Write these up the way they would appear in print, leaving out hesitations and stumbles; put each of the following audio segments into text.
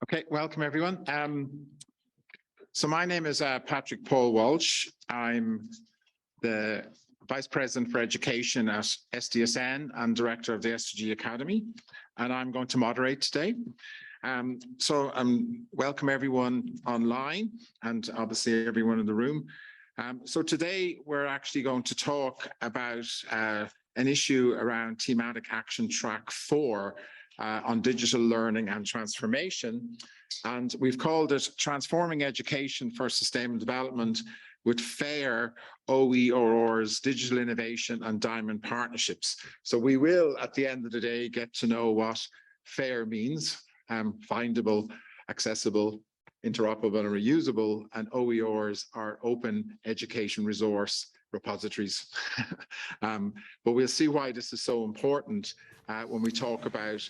Okay, welcome everyone. So my name is Patrick Paul Walsh. I'm the Vice President for Education at SDSN and Director of the SDG Academy, and I'm going to moderate today. So welcome everyone online and obviously everyone in the room. So today we're actually going to talk about an issue around Thematic Action Track 4 on digital learning and transformation. And we've called it Transforming Education for Sustainable Development with FAIR, OERs, Digital Innovation and Diamond Partnerships. So we will, at the end of the day, get to know what FAIR means, findable, accessible, interoperable and reusable, and OERs are open education resource repositories. But we'll see why this is so important when we talk about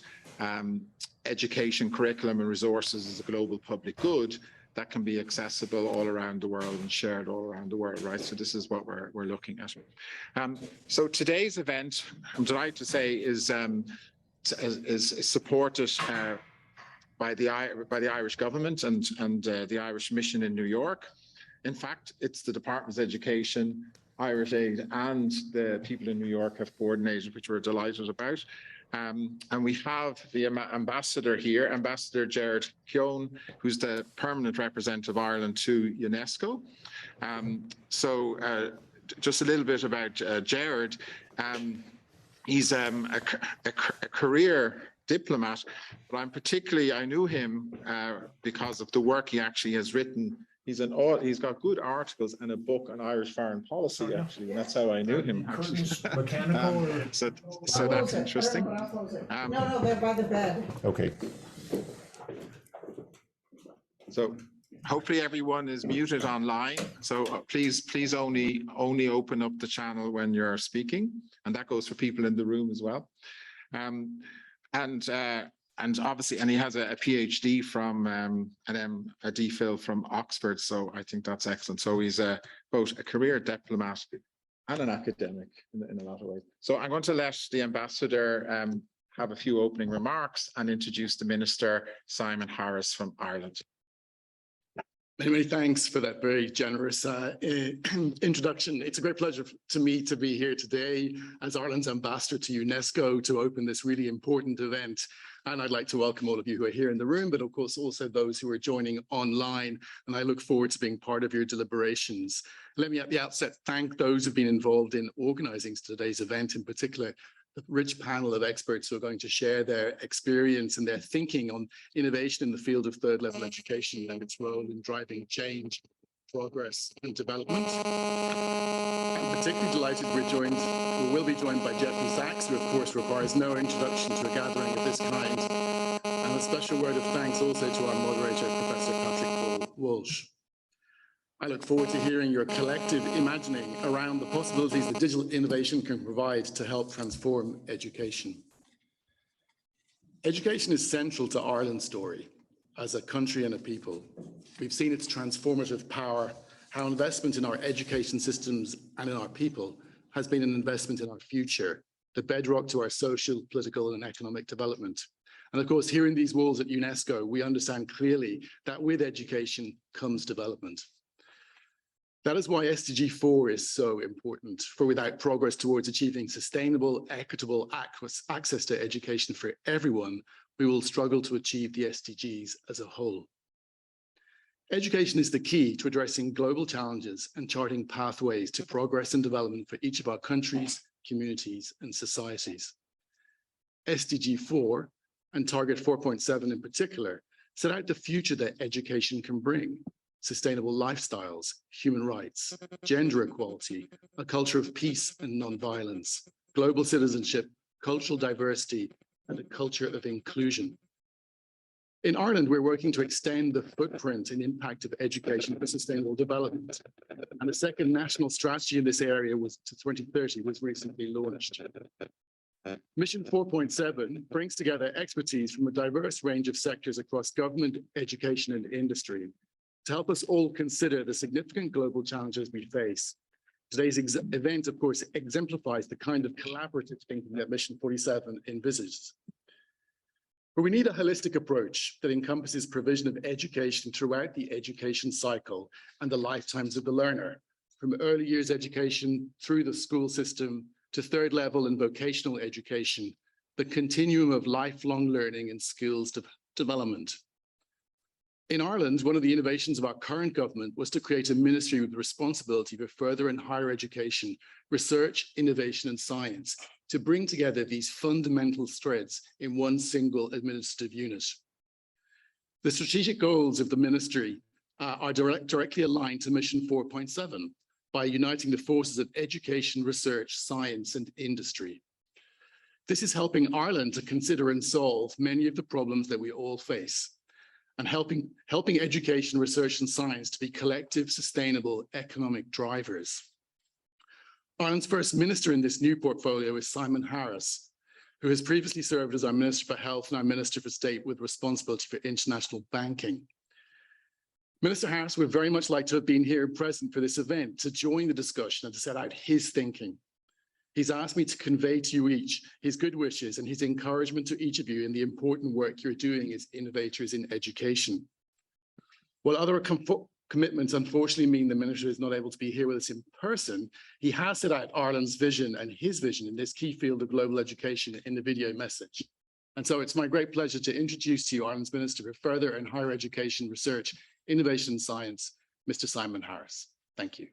education curriculum and resources as a global public good that can be accessible all around the world and shared all around the world, right? So this is what we're looking at. So today's event, I'm delighted to say, is supported by the Irish government and the Irish Mission in New York. In fact, it's the Department of Education, Irish Aid, and the people in New York have coordinated, which we're delighted about. And we have the ambassador here, Ambassador Gerard Kyon, who's the permanent representative of Ireland to UNESCO. So just a little bit about Gerard. He's a career diplomat, but I knew him because of the work he actually has written. He's got good articles and a book on Irish foreign policy, actually, and that's how I knew him. Actually. So that's interesting. No, they're by the bed. Okay. So hopefully everyone is muted online. So please only open up the channel when you're speaking, and that goes for people in the room as well. And obviously, he has a PhD from a DPhil from Oxford, so I think that's excellent. So he's both a career diplomat and an academic in a lot of ways. So I'm going to let the ambassador have a few opening remarks and introduce the Minister, Simon Harris from Ireland. Many thanks for that very generous introduction. It's a great pleasure to me to be here today as Ireland's ambassador to UNESCO to open this really important event. And I'd like to welcome all of you who are here in the room, but of course also those who are joining online. And I look forward to being part of your deliberations. Let me at the outset thank those who've been involved in organizing today's event, in particular the rich panel of experts who are going to share their experience and their thinking on innovation in the field of third level education and its role in driving change, progress and development. I'm particularly delighted we will be joined by Jeff from Sachs, who of course requires no introduction to a gathering of this kind. And a special word of thanks also to our moderator, Professor Patrick Paul Walsh. I look forward to hearing your collective imagining around the possibilities that digital innovation can provide to help transform education. Education is central to Ireland's story as a country and a people. We've seen its transformative power, how investment in our education systems and in our people has been an investment in our future, the bedrock to our social, political and economic development. And of course, here in these walls at UNESCO, we understand clearly that with education comes development. That is why SDG 4 is so important, for without progress towards achieving sustainable, equitable access to education for everyone, we will struggle to achieve the SDGs as a whole. Education is the key to addressing global challenges and charting pathways to progress and development for each of our countries, communities, and societies. SDG 4 and Target 4.7 in particular set out the future that education can bring. Sustainable lifestyles, human rights, gender equality, a culture of peace and non-violence, global citizenship, cultural diversity, and a culture of inclusion. In Ireland, we're working to extend the footprint and impact of education for sustainable development. And a second national strategy in this area to 2030 was recently launched. Mission 4.7 brings together expertise from a diverse range of sectors across government, education, and industry to help us all consider the significant global challenges we face. Today's event, of course, exemplifies the kind of collaborative thinking that Mission 47 envisages. But we need a holistic approach that encompasses provision of education throughout the education cycle and the lifetimes of the learner, from early years education through the school system to third level and vocational education, the continuum of lifelong learning and skills development. In Ireland, one of the innovations of our current government was to create a ministry with responsibility for further and higher education, research, innovation, and science to bring together these fundamental threads in one single administrative unit. The strategic goals of the ministry are directly aligned to Mission 4.7 by uniting the forces of education, research, science, and industry. This is helping Ireland to consider and solve many of the problems that we all face, and helping education, research, and science to be collective, sustainable economic drivers. Ireland's first minister in this new portfolio is Simon Harris, who has previously served as our Minister for Health and our Minister for State with responsibility for international banking. Minister Harris would very much like to have been here present for this event to join the discussion and to set out his thinking. He's asked me to convey to you each his good wishes and his encouragement to each of you in the important work you're doing as innovators in education. While other commitments unfortunately mean the Minister is not able to be here with us in person, he has set out Ireland's vision and his vision in this key field of global education in the video message. And so it's my great pleasure to introduce to you Ireland's Minister for Further and Higher Education, Research, Innovation and Science, Mr. Simon Harris. Thank you.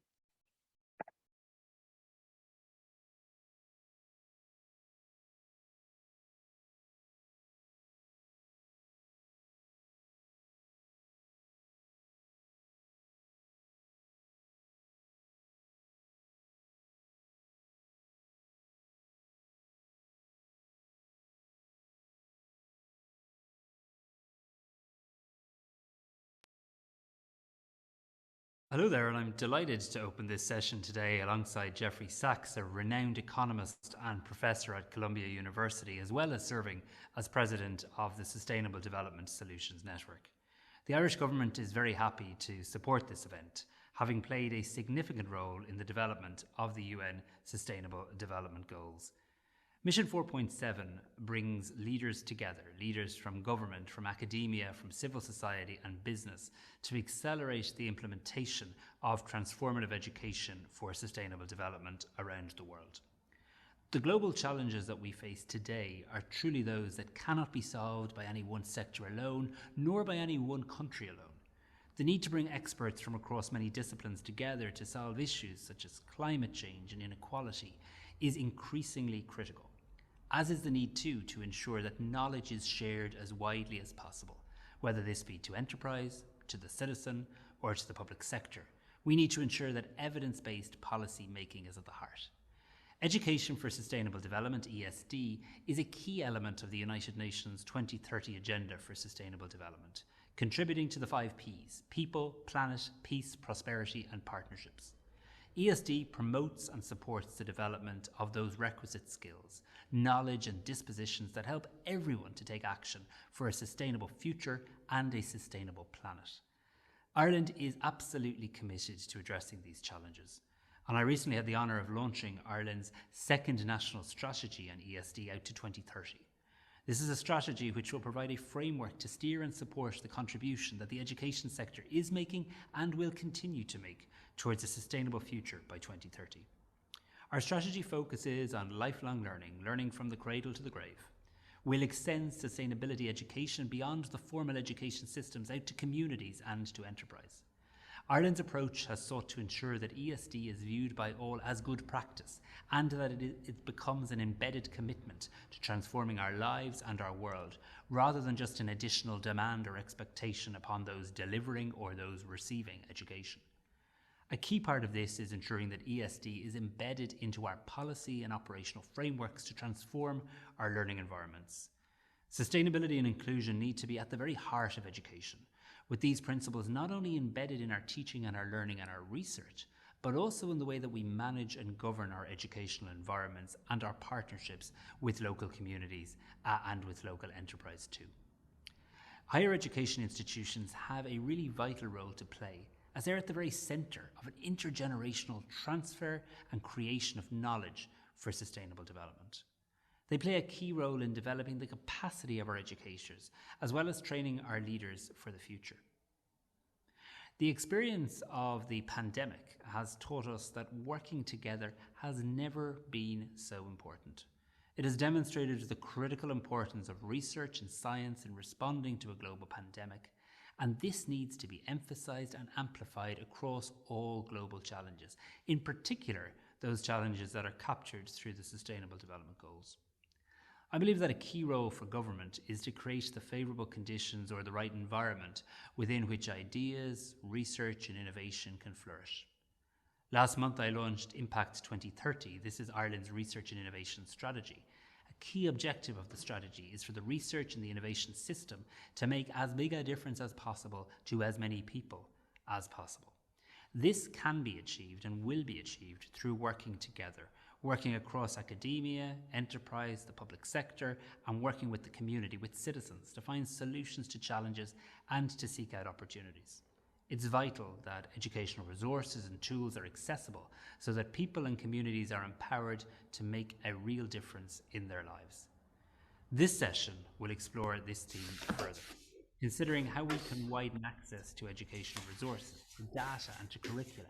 Hello there, and I'm delighted to open this session today alongside Jeffrey Sachs, a renowned economist and professor at Columbia University, as well as serving as president of the Sustainable Development Solutions Network. The Irish government is very happy to support this event, having played a significant role in the development of the UN Sustainable Development Goals. Mission 4.7 brings leaders together, leaders from government, from academia, from civil society and business, to accelerate the implementation of transformative education for sustainable development around the world. The global challenges that we face today are truly those that cannot be solved by any one sector alone, nor by any one country alone. The need to bring experts from across many disciplines together to solve issues such as climate change and inequality is increasingly critical, as is the need to ensure that knowledge is shared as widely as possible, whether this be to enterprise, to the citizen, or to the public sector. We need to ensure that evidence-based policy making is at the heart. Education for Sustainable Development, ESD, is a key element of the United Nations 2030 Agenda for Sustainable Development, contributing to the 5 Ps: people, planet, peace, prosperity, and partnerships. ESD promotes and supports the development of those requisite skills, knowledge and dispositions that help everyone to take action for a sustainable future and a sustainable planet. Ireland is absolutely committed to addressing these challenges, and I recently had the honour of launching Ireland's second national strategy on ESD out to 2030. This is a strategy which will provide a framework to steer and support the contribution that the education sector is making and will continue to make towards a sustainable future by 2030. Our strategy focuses on lifelong learning, learning from the cradle to the grave. We'll extend sustainability education beyond the formal education systems out to communities and to enterprise. Ireland's approach has sought to ensure that ESD is viewed by all as good practice and that it becomes an embedded commitment to transforming our lives and our world, rather than just an additional demand or expectation upon those delivering or those receiving education. A key part of this is ensuring that ESD is embedded into our policy and operational frameworks to transform our learning environments. Sustainability and inclusion need to be at the very heart of education, with these principles not only embedded in our teaching and our learning and our research, but also in the way that we manage and govern our educational environments and our partnerships with local communities and with local enterprise too. Higher education institutions have a really vital role to play, as they're at the very centre of an intergenerational transfer and creation of knowledge for sustainable development. They play a key role in developing the capacity of our educators, as well as training our leaders for the future. The experience of the pandemic has taught us that working together has never been so important. It has demonstrated the critical importance of research and science in responding to a global pandemic, and this needs to be emphasized and amplified across all global challenges, in particular those challenges that are captured through the Sustainable Development Goals. I believe that a key role for government is to create the favourable conditions or the right environment within which ideas, research and innovation can flourish. Last month I launched Impact 2030. This is Ireland's research and innovation strategy. A key objective of the strategy is for the research and the innovation system to make as big a difference as possible to as many people as possible. This can be achieved and will be achieved through working together, working across academia, enterprise, the public sector, and working with the community, with citizens, to find solutions to challenges and to seek out opportunities. It's vital that educational resources and tools are accessible so that people and communities are empowered to make a real difference in their lives. This session will explore this theme further, considering how we can widen access to educational resources, to data and to curricula,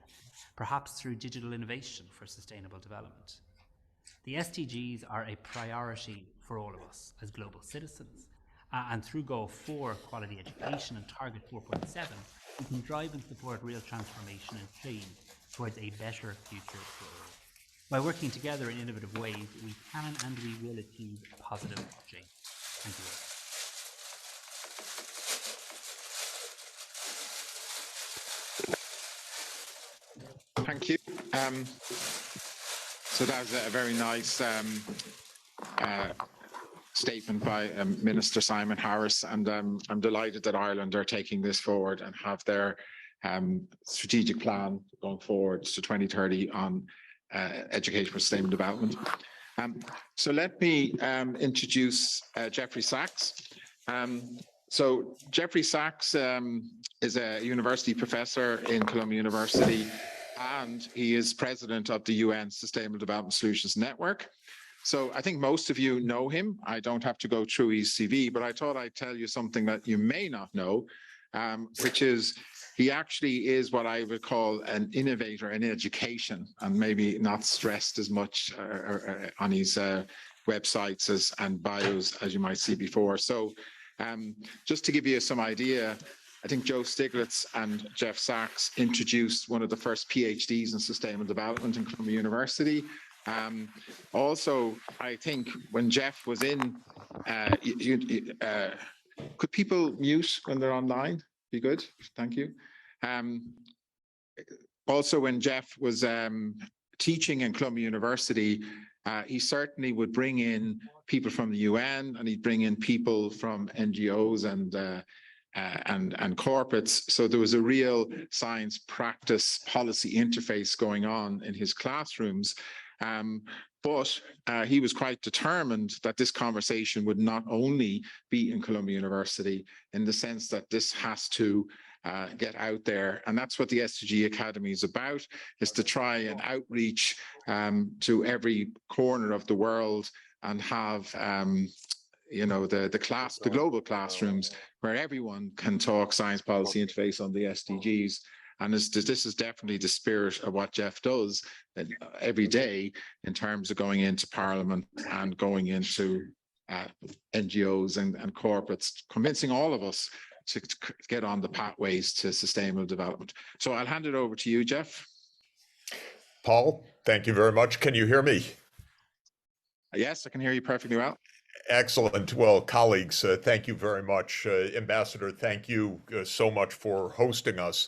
perhaps through digital innovation for sustainable development. The SDGs are a priority for all of us as global citizens, and through Goal 4, quality education, and Target 4.7, we can drive and support real transformation and change towards a better future for all. By working together in innovative ways, we can and we will achieve positive change. Thank you. Thank you. So that was a very nice statement by Minister Simon Harris, and I'm delighted that Ireland are taking this forward and have their strategic plan going forward to 2030 on education for sustainable development. So let me introduce Jeffrey Sachs. So Jeffrey Sachs is a university professor in Columbia University, and he is president of the UN Sustainable Development Solutions Network. So I think most of you know him. I don't have to go through his CV, but I thought I'd tell you something that you may not know, which is he actually is what I would call an innovator in education, and maybe not stressed as much on his websites and bios as you might see before. So just to give you some idea, I think Joe Stiglitz and Jeff Sachs introduced one of the first PhDs in sustainable development in Columbia University. Also, I think when Jeff was in, could people mute when they're online? Be good, thank you. Also, when Jeff was teaching in Columbia University, he certainly would bring in people from the UN, and he'd bring in people from NGOs and corporates. So there was a real science practice policy interface going on in his classrooms. But he was quite determined that this conversation would not only be in Columbia University, in the sense that this has to get out there. And that's what the SDG Academy is about, is to try and outreach to every corner of the world and have the global classrooms where everyone can talk science policy interface on the SDGs. And this is definitely the spirit of what Jeff does every day in terms of going into Parliament and going into NGOs and corporates, convincing all of us to get on the pathways to sustainable development. So I'll hand it over to you, Jeff. Paul, thank you very much. Can you hear me? Yes, I can hear you perfectly well. Excellent. Well, colleagues, thank you very much. Ambassador, thank you so much for hosting us.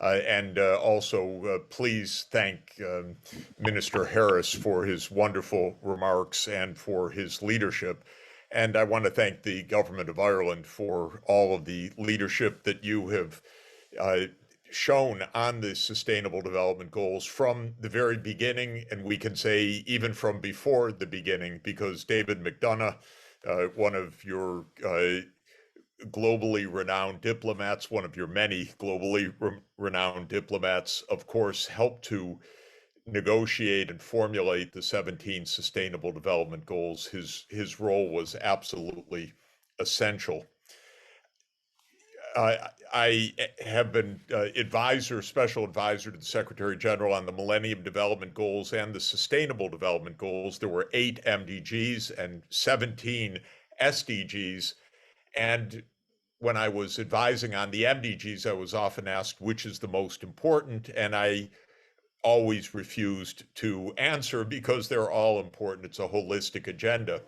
And also, please thank Minister Harris for his wonderful remarks and for his leadership. And I want to thank the Government of Ireland for all of the leadership that you have shown on the Sustainable Development Goals from the very beginning, and we can say even from before the beginning, because David McDonough, one of your globally renowned diplomats, one of your many globally renowned diplomats, of course, helped to negotiate and formulate the 17 Sustainable Development Goals. His role was absolutely essential. I have been special advisor to the Secretary General on the Millennium Development Goals and the Sustainable Development Goals. There were 8 MDGs and 17 SDGs. And when I was advising on the MDGs, I was often asked which is the most important, and I always refused to answer because they're all important. It's a holistic agenda.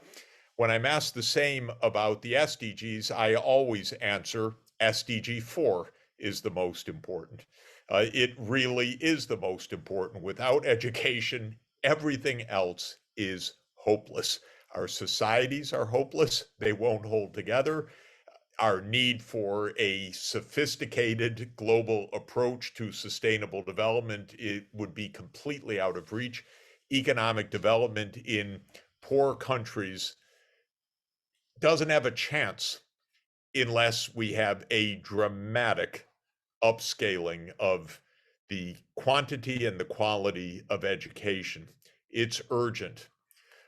When I'm asked the same about the SDGs, I always answer SDG 4 is the most important. It really is the most important. Without education, everything else is hopeless. Our societies are hopeless. They won't hold together. Our need for a sophisticated global approach to sustainable development, it would be completely out of reach. Economic development in poor countries doesn't have a chance unless we have a dramatic upscaling of the quantity and the quality of education. It's urgent.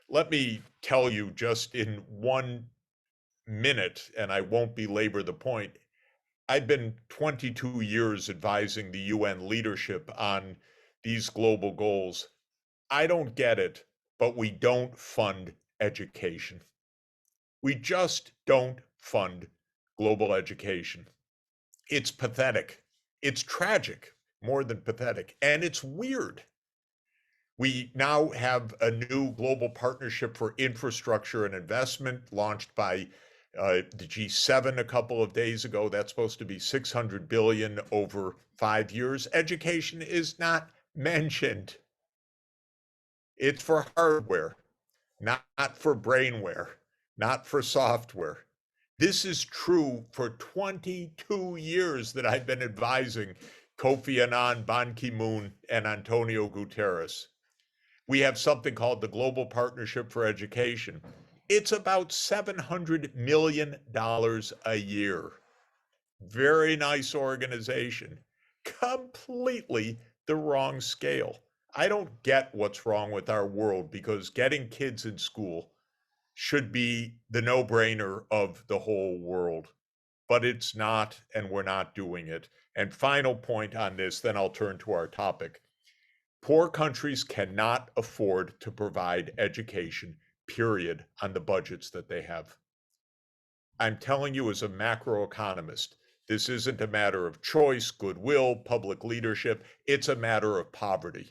Let me tell you just in 1 minute, and I won't belabor the point, I've been 22 years advising the UN leadership on these global goals. I don't get it, but we don't fund education. We just don't fund global education. It's pathetic. It's tragic, more than pathetic, and it's weird. We now have a new global partnership for infrastructure and investment launched by the G7 a couple of days ago. That's supposed to be 600 billion over 5 years. Education is not mentioned. It's for hardware, not for brainware, not for software. This is true for 22 years that I've been advising Kofi Annan, Ban Ki-moon, and Antonio Guterres. We have something called the Global Partnership for Education. It's about $700 million a year. Very nice organization. Completely the wrong scale. I don't get what's wrong with our world, because getting kids in school should be the no-brainer of the whole world. But it's not, and we're not doing it. And final point on this, then I'll turn to our topic. Poor countries cannot afford to provide education, period, on the budgets that they have. I'm telling you as a macroeconomist, this isn't a matter of choice, goodwill, public leadership. It's a matter of poverty.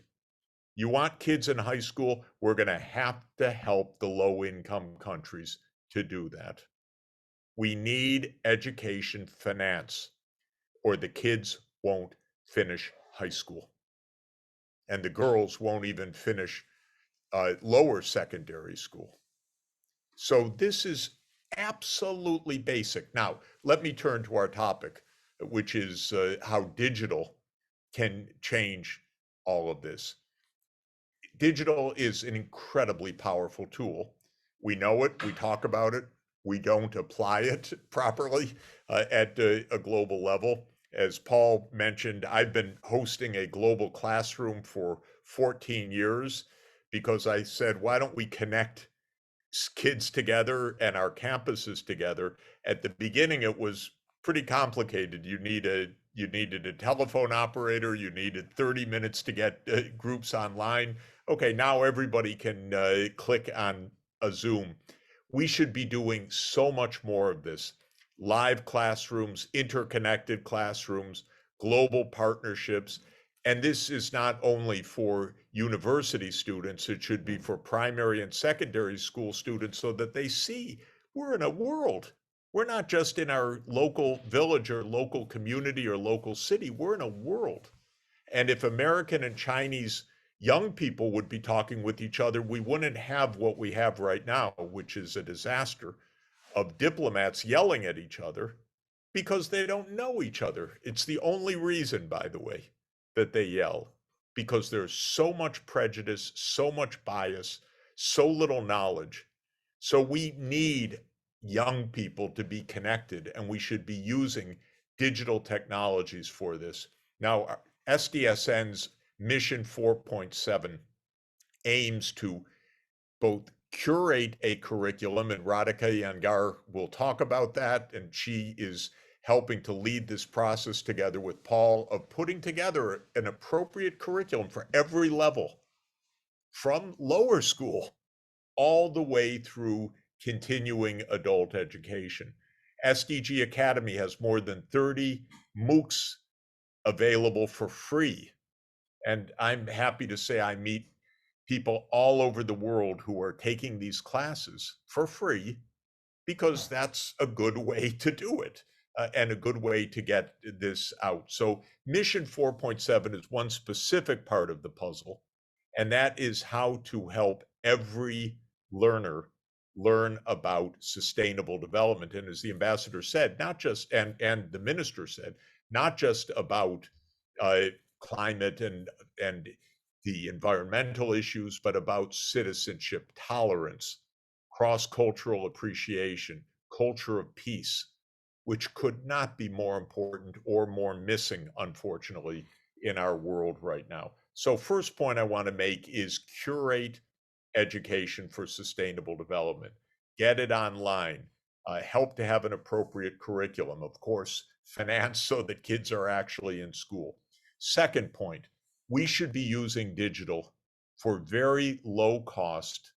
You want kids in high school, we're going to have to help the low-income countries to do that. We need education finance, or the kids won't finish high school. And the girls won't even finish lower secondary school. So this is absolutely basic. Now, let me turn to our topic, which is how digital can change all of this. Digital is an incredibly powerful tool. We know it, we talk about it, we don't apply it properly at a global level. As Paul mentioned, I've been hosting a global classroom for 14 years because I said, why don't we connect kids together and our campuses together? At the beginning, it was pretty complicated. You needed a telephone operator, you needed 30 minutes to get groups online. Okay, now everybody can click on a Zoom. We should be doing so much more of this. Live classrooms, interconnected classrooms, global partnerships. And this is not only for university students, it should be for primary and secondary school students so that they see we're in a world. We're not just in our local village or local community or local city, we're in a world. And if American and Chinese young people would be talking with each other, we wouldn't have what we have right now, which is a disaster of diplomats yelling at each other because they don't know each other. It's the only reason, by the way, that they yell, because there's so much prejudice, so much bias, so little knowledge. So we need young people to be connected, and we should be using digital technologies for this. Now, SDSN's Mission 4.7 aims to both curate a curriculum, and Radhika Yangar will talk about that, and she is helping to lead this process together with Paul of putting together an appropriate curriculum for every level, from lower school all the way through continuing adult education. SDG Academy has more than 30 MOOCs available for free. And I'm happy to say I meet people all over the world who are taking these classes for free because that's a good way to do it and a good way to get this out. So Mission 4.7 is one specific part of the puzzle, and that is how to help every learner learn about sustainable development. And as the ambassador said, not just, and the minister said, not just about climate and the environmental issues, but about citizenship, tolerance, cross-cultural appreciation, culture of peace, which could not be more important or more missing, unfortunately, in our world right now. So first point I want to make is curate education for sustainable development. Get it online. Help to have an appropriate curriculum. Of course, finance so that kids are actually in school. Second point, we should be using digital for very low cost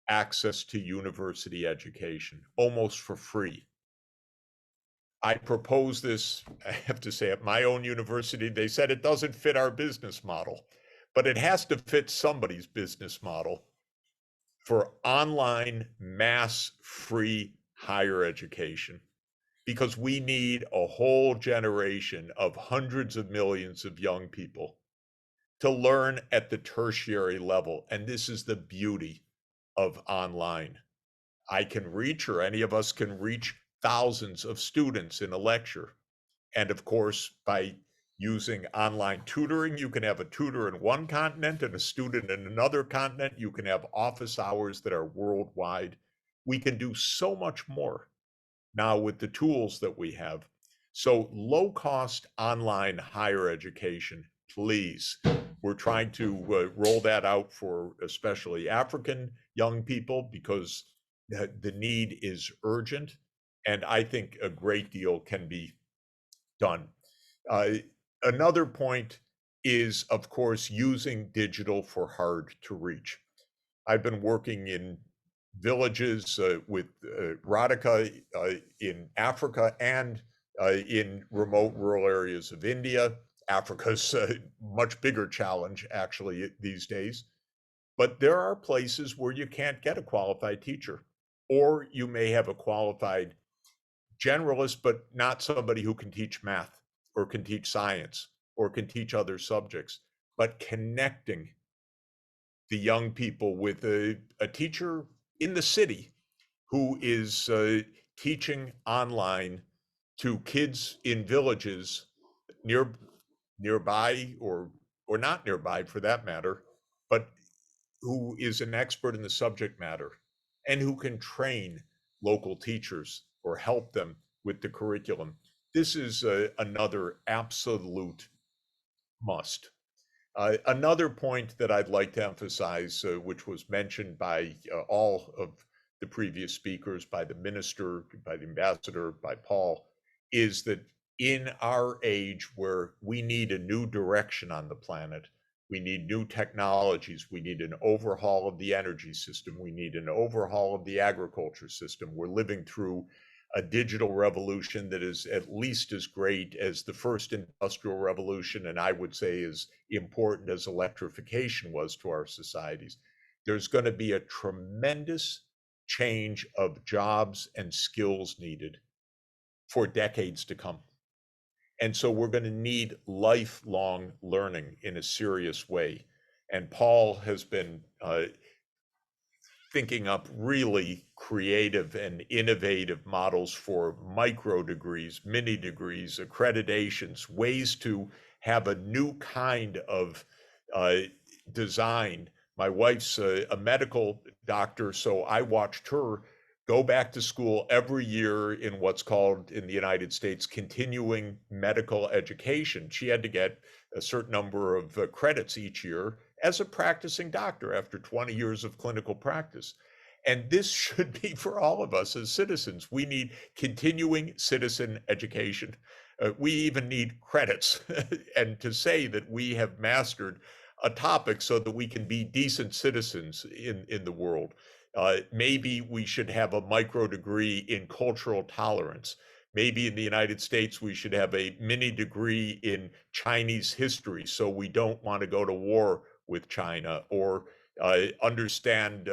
access to university education, almost for free. I proposed this, I have to say, at my own university. They said it doesn't fit our business model, but it has to fit somebody's business model for online mass free higher education, because we need a whole generation of hundreds of millions of young people to learn at the tertiary level. And this is the beauty of online. I can reach, or any of us can reach, thousands of students in a lecture. And of course, by using online tutoring, you can have a tutor in one continent and a student in another continent. You can have office hours that are worldwide. We can do so much more now with the tools that we have. So low-cost online higher education, please. We're trying to roll that out for especially African young people because the need is urgent, and I think a great deal can be done. Another point is, of course, using digital for hard to reach. I've been working in villages with Radhika in Africa and in remote rural areas of India. Africa's a much bigger challenge, actually, these days. But there are places where you can't get a qualified teacher, or you may have a qualified generalist, but not somebody who can teach math or can teach science or can teach other subjects. But connecting the young people with a teacher in the city who is teaching online to kids in villages nearby or not nearby for that matter, but who is an expert in the subject matter and who can train local teachers or help them with the curriculum. This is another absolute must. Another point that I'd like to emphasize, which was mentioned by all of the previous speakers, by the minister, by the ambassador, by Paul, is that in our age where we need a new direction on the planet, we need new technologies, we need an overhaul of the energy system, we need an overhaul of the agriculture system. We're living through a digital revolution that is at least as great as the first industrial revolution, and I would say as important as electrification was to our societies. There's going to be a tremendous change of jobs and skills needed for decades to come. And so we're going to need lifelong learning in a serious way. And Paul has been thinking up really creative and innovative models for micro degrees, mini degrees, accreditations, ways to have a new kind of design. My wife's a medical doctor, so I watched her go back to school every year in what's called in the United States continuing medical education. She had to get a certain number of credits each year as a practicing doctor after 20 years of clinical practice. And this should be for all of us as citizens. We need continuing citizen education. We even need credits. And to say that we have mastered a topic so that we can be decent citizens in the world. Maybe we should have a micro degree in cultural tolerance. Maybe in the United States, we should have a mini degree in Chinese history so we don't want to go to war with China, or understand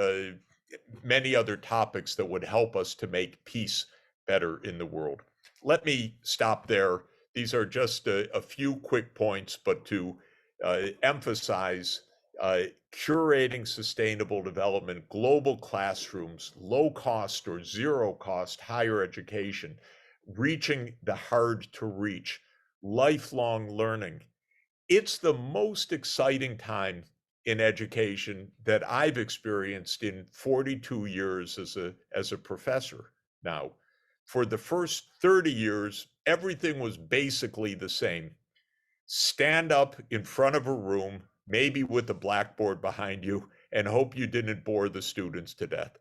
many other topics that would help us to make peace better in the world. Let me stop there. These are just a few quick points, but to emphasize curating sustainable development, global classrooms, low cost or zero cost higher education, reaching the hard to reach, lifelong learning. It's the most exciting time in education that I've experienced in 42 years as a professor now. For the first 30 years, everything was basically the same. Stand up in front of a room, maybe with a blackboard behind you, and hope you didn't bore the students to death.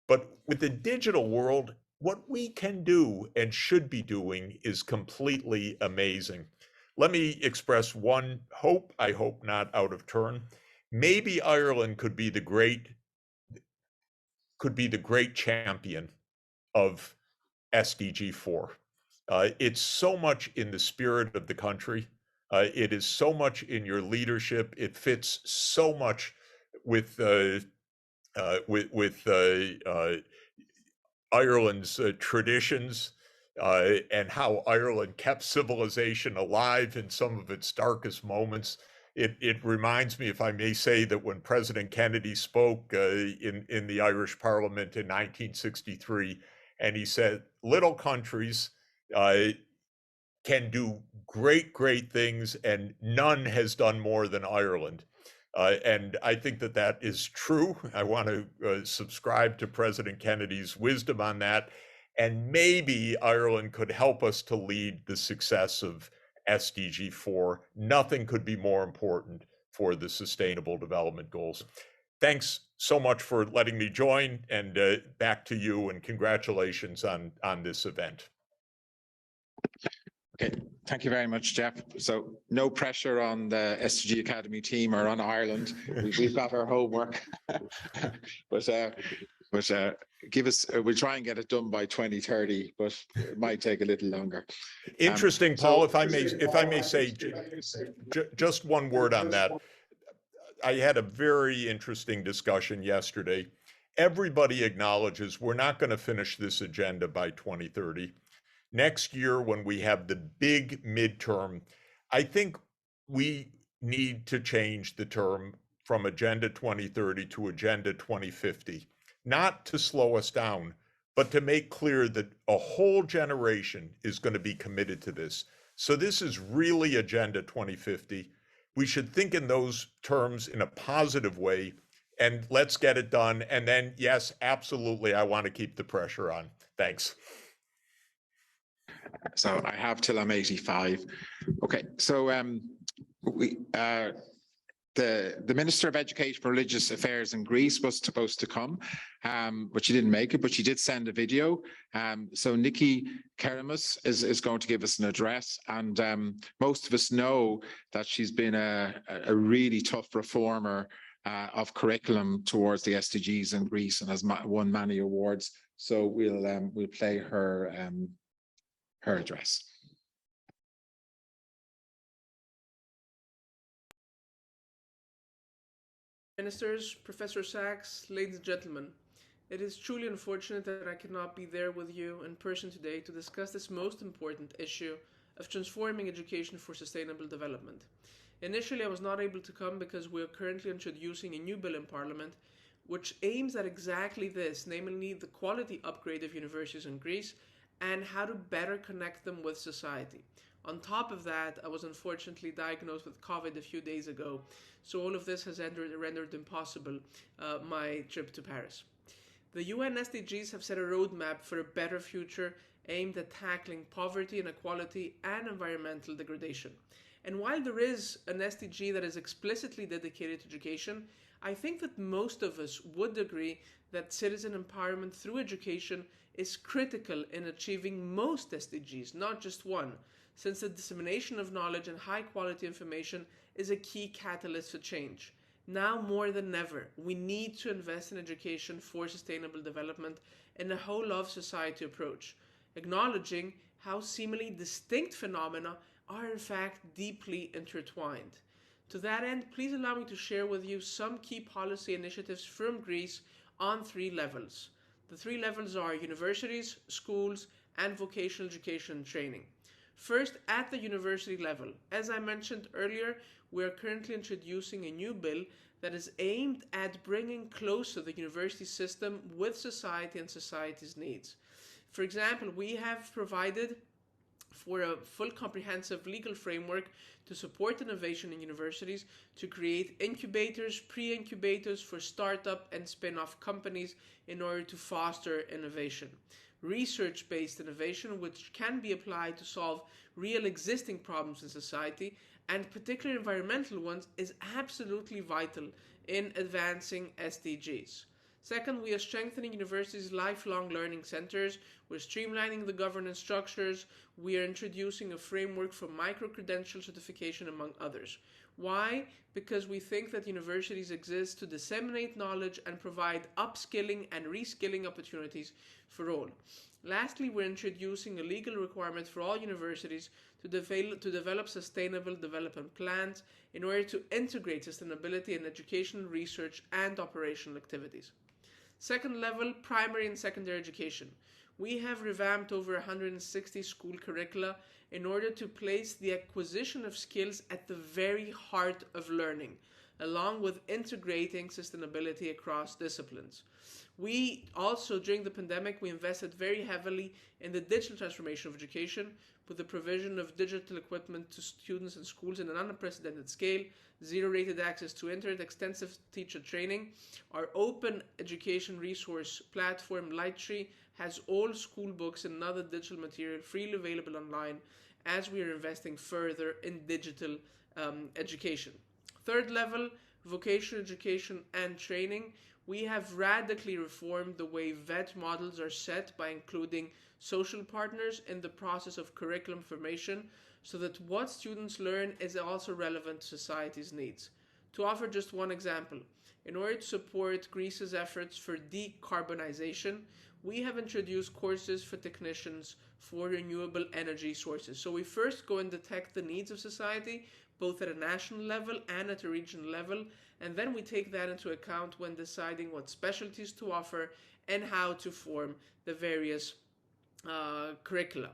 But with the digital world, what we can do and should be doing is completely amazing. Let me express one hope, I hope not out of turn. Maybe Ireland could be the great champion of SDG 4. It's so much in the spirit of the country. It is so much in your leadership. It fits so much with Ireland's traditions, and how Ireland kept civilization alive in some of its darkest moments. It reminds me, if I may say, that when President Kennedy spoke in the Irish Parliament in 1963, and he said, little countries can do great things, and none has done more than Ireland. And I think that is true. I want to subscribe to President Kennedy's wisdom on that. And maybe Ireland could help us to lead the success of SDG 4. Nothing could be more important for the Sustainable Development Goals. Thanks so much for letting me join, and back to you, and congratulations on this event. Okay, thank you very much, Jeff. So no pressure on the SDG Academy team or on Ireland. We've got our homework, but give us. We'll try and get it done by 2030, but it might take a little longer. Interesting, Paul. If I may say just one word on that. I had a very interesting discussion yesterday. Everybody acknowledges we're not going to finish this agenda by 2030. Next year, when we have the big midterm, I think we need to change the term from Agenda 2030 to Agenda 2050, not to slow us down, but to make clear that a whole generation is going to be committed to this. So this is really Agenda 2050. We should think in those terms in a positive way, and let's get it done. And then, yes, absolutely, I want to keep the pressure on. Thanks. So I have till I'm 85. Okay, so the Minister of Education and Religious Affairs in Greece was supposed to come, but she didn't make it, but she did send a video. So Nikki Keramis is going to give us an address, and most of us know that she's been a really tough reformer of curriculum towards the SDGs in Greece, and has won many awards. So we'll play her address. Ministers, Professor Sachs, ladies and gentlemen, it is truly unfortunate that I cannot be there with you in person today to discuss this most important issue of transforming education for sustainable development. Initially, I was not able to come because we are currently introducing a new bill in Parliament which aims at exactly this, namely the quality upgrade of universities in Greece and how to better connect them with society. On top of that, I was unfortunately diagnosed with COVID a few days ago, so all of this has rendered impossible my trip to Paris. The UN SDGs have set a roadmap for a better future aimed at tackling poverty, inequality, and environmental degradation. And while there is an SDG that is explicitly dedicated to education, I think that most of us would agree that citizen empowerment through education is critical in achieving most SDGs, not just one, since the dissemination of knowledge and high quality information is a key catalyst for change. Now more than ever, we need to invest in education for sustainable development in a whole of society approach, acknowledging how seemingly distinct phenomena are in fact deeply intertwined. To that end, please allow me to share with you some key policy initiatives from Greece on 3 levels. The 3 levels are universities, schools, and vocational education and training. First, at the university level, as I mentioned earlier, we are currently introducing a new bill that is aimed at bringing closer the university system with society and society's needs. For example, we have provided for a full comprehensive legal framework to support innovation in universities, to create incubators, pre-incubators for startup and spin-off companies in order to foster innovation. Research-based innovation, which can be applied to solve real existing problems in society, and particularly environmental ones, is absolutely vital in advancing SDGs. Second, we are strengthening universities' lifelong learning centers. We're streamlining the governance structures. We are introducing a framework for micro-credential certification, among others. Why? Because we think that universities exist to disseminate knowledge and provide upskilling and reskilling opportunities for all. Lastly, we're introducing a legal requirement for all universities to develop sustainable development plans in order to integrate sustainability in educational, research, and operational activities. Second level, primary and secondary education. We have revamped over 160 school curricula in order to place the acquisition of skills at the very heart of learning, along with integrating sustainability across disciplines. We also, during the pandemic, we invested very heavily in the digital transformation of education with the provision of digital equipment to students and schools in an unprecedented scale, zero-rated access to internet, extensive teacher training. Our open education resource platform, Lighttree, has all school books and other digital material freely available online as we are investing further in digital education. Third level, vocational education and training. We have radically reformed the way VET models are set by including social partners in the process of curriculum formation so that what students learn is also relevant to society's needs. To offer just one example, in order to support Greece's efforts for decarbonization, we have introduced courses for technicians for renewable energy sources. So we first go and detect the needs of society, both at a national level and at a regional level, and then we take that into account when deciding what specialties to offer and how to form the various curricula.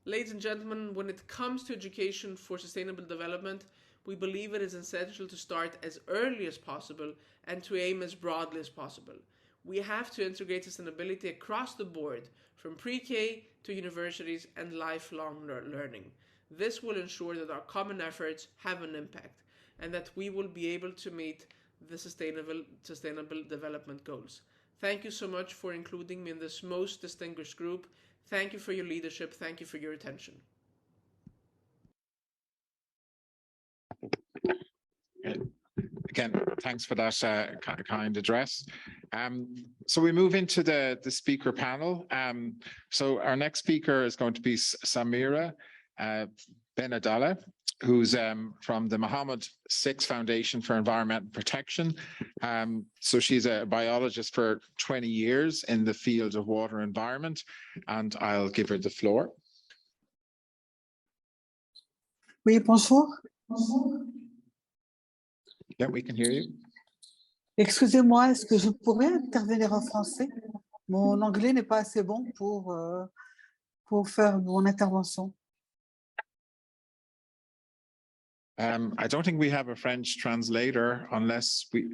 Ladies and gentlemen, when it comes to education for sustainable development, we believe it is essential to start as early as possible and to aim as broadly as possible. We have to integrate sustainability across the board, from pre-K to universities and lifelong learning. This will ensure that our common efforts have an impact and that we will be able to meet the sustainable development goals. Thank you so much for including me in this most distinguished group. Thank you for your leadership. Thank you for your attention. Again, thanks for that kind address. So we move into the speaker panel. So our next speaker is going to be Samira Benadallah, who's from the Muhammad VI Foundation for Environmental Protection. So she's a biologist for 20 years in the field of water environment, and I'll give her the floor. Oui, bonjour. Yeah, we can hear you. Excusez-moi, est-ce que je pourrais intervenir en français? Mon anglais n'est pas assez bon pour faire mon intervention. I don't think we have a French translator unless we...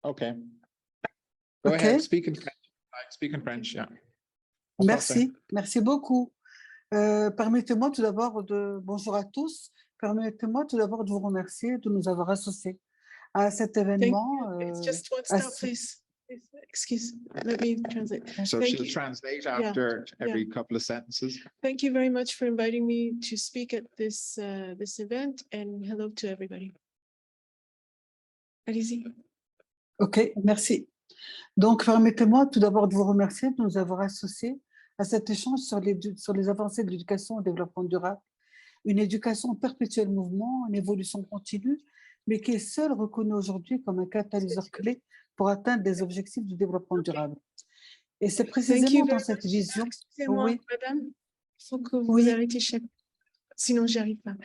Okay. Go ahead, speak in French. Speak in French, yeah. Merci, merci beaucoup. Permettez-moi tout d'abord bonjour à tous. Permettez-moi tout d'abord de vous remercier de nous avoir associés à cet événement. It's just one stop, please. Excuse, let me translate. So Thank she'll you. translate Yeah, after every couple of sentences. Thank you very much for inviting me to speak at this this event, and hello to everybody. Allez-y. OK, merci. Donc, permettez-moi tout d'abord de vous remercier de nous avoir associés à cet échange sur les avancées de l'éducation au développement durable. Une éducation en perpétuel mouvement, en évolution continue, mais qui est seule reconnue aujourd'hui comme un catalyseur clé pour atteindre les objectifs du développement durable. Et c'est précisément dans cette vision. Excusez-moi, Oui, madame, il faut que vous Oui. arrêtiez chaque... Sinon, j'y arrive pas.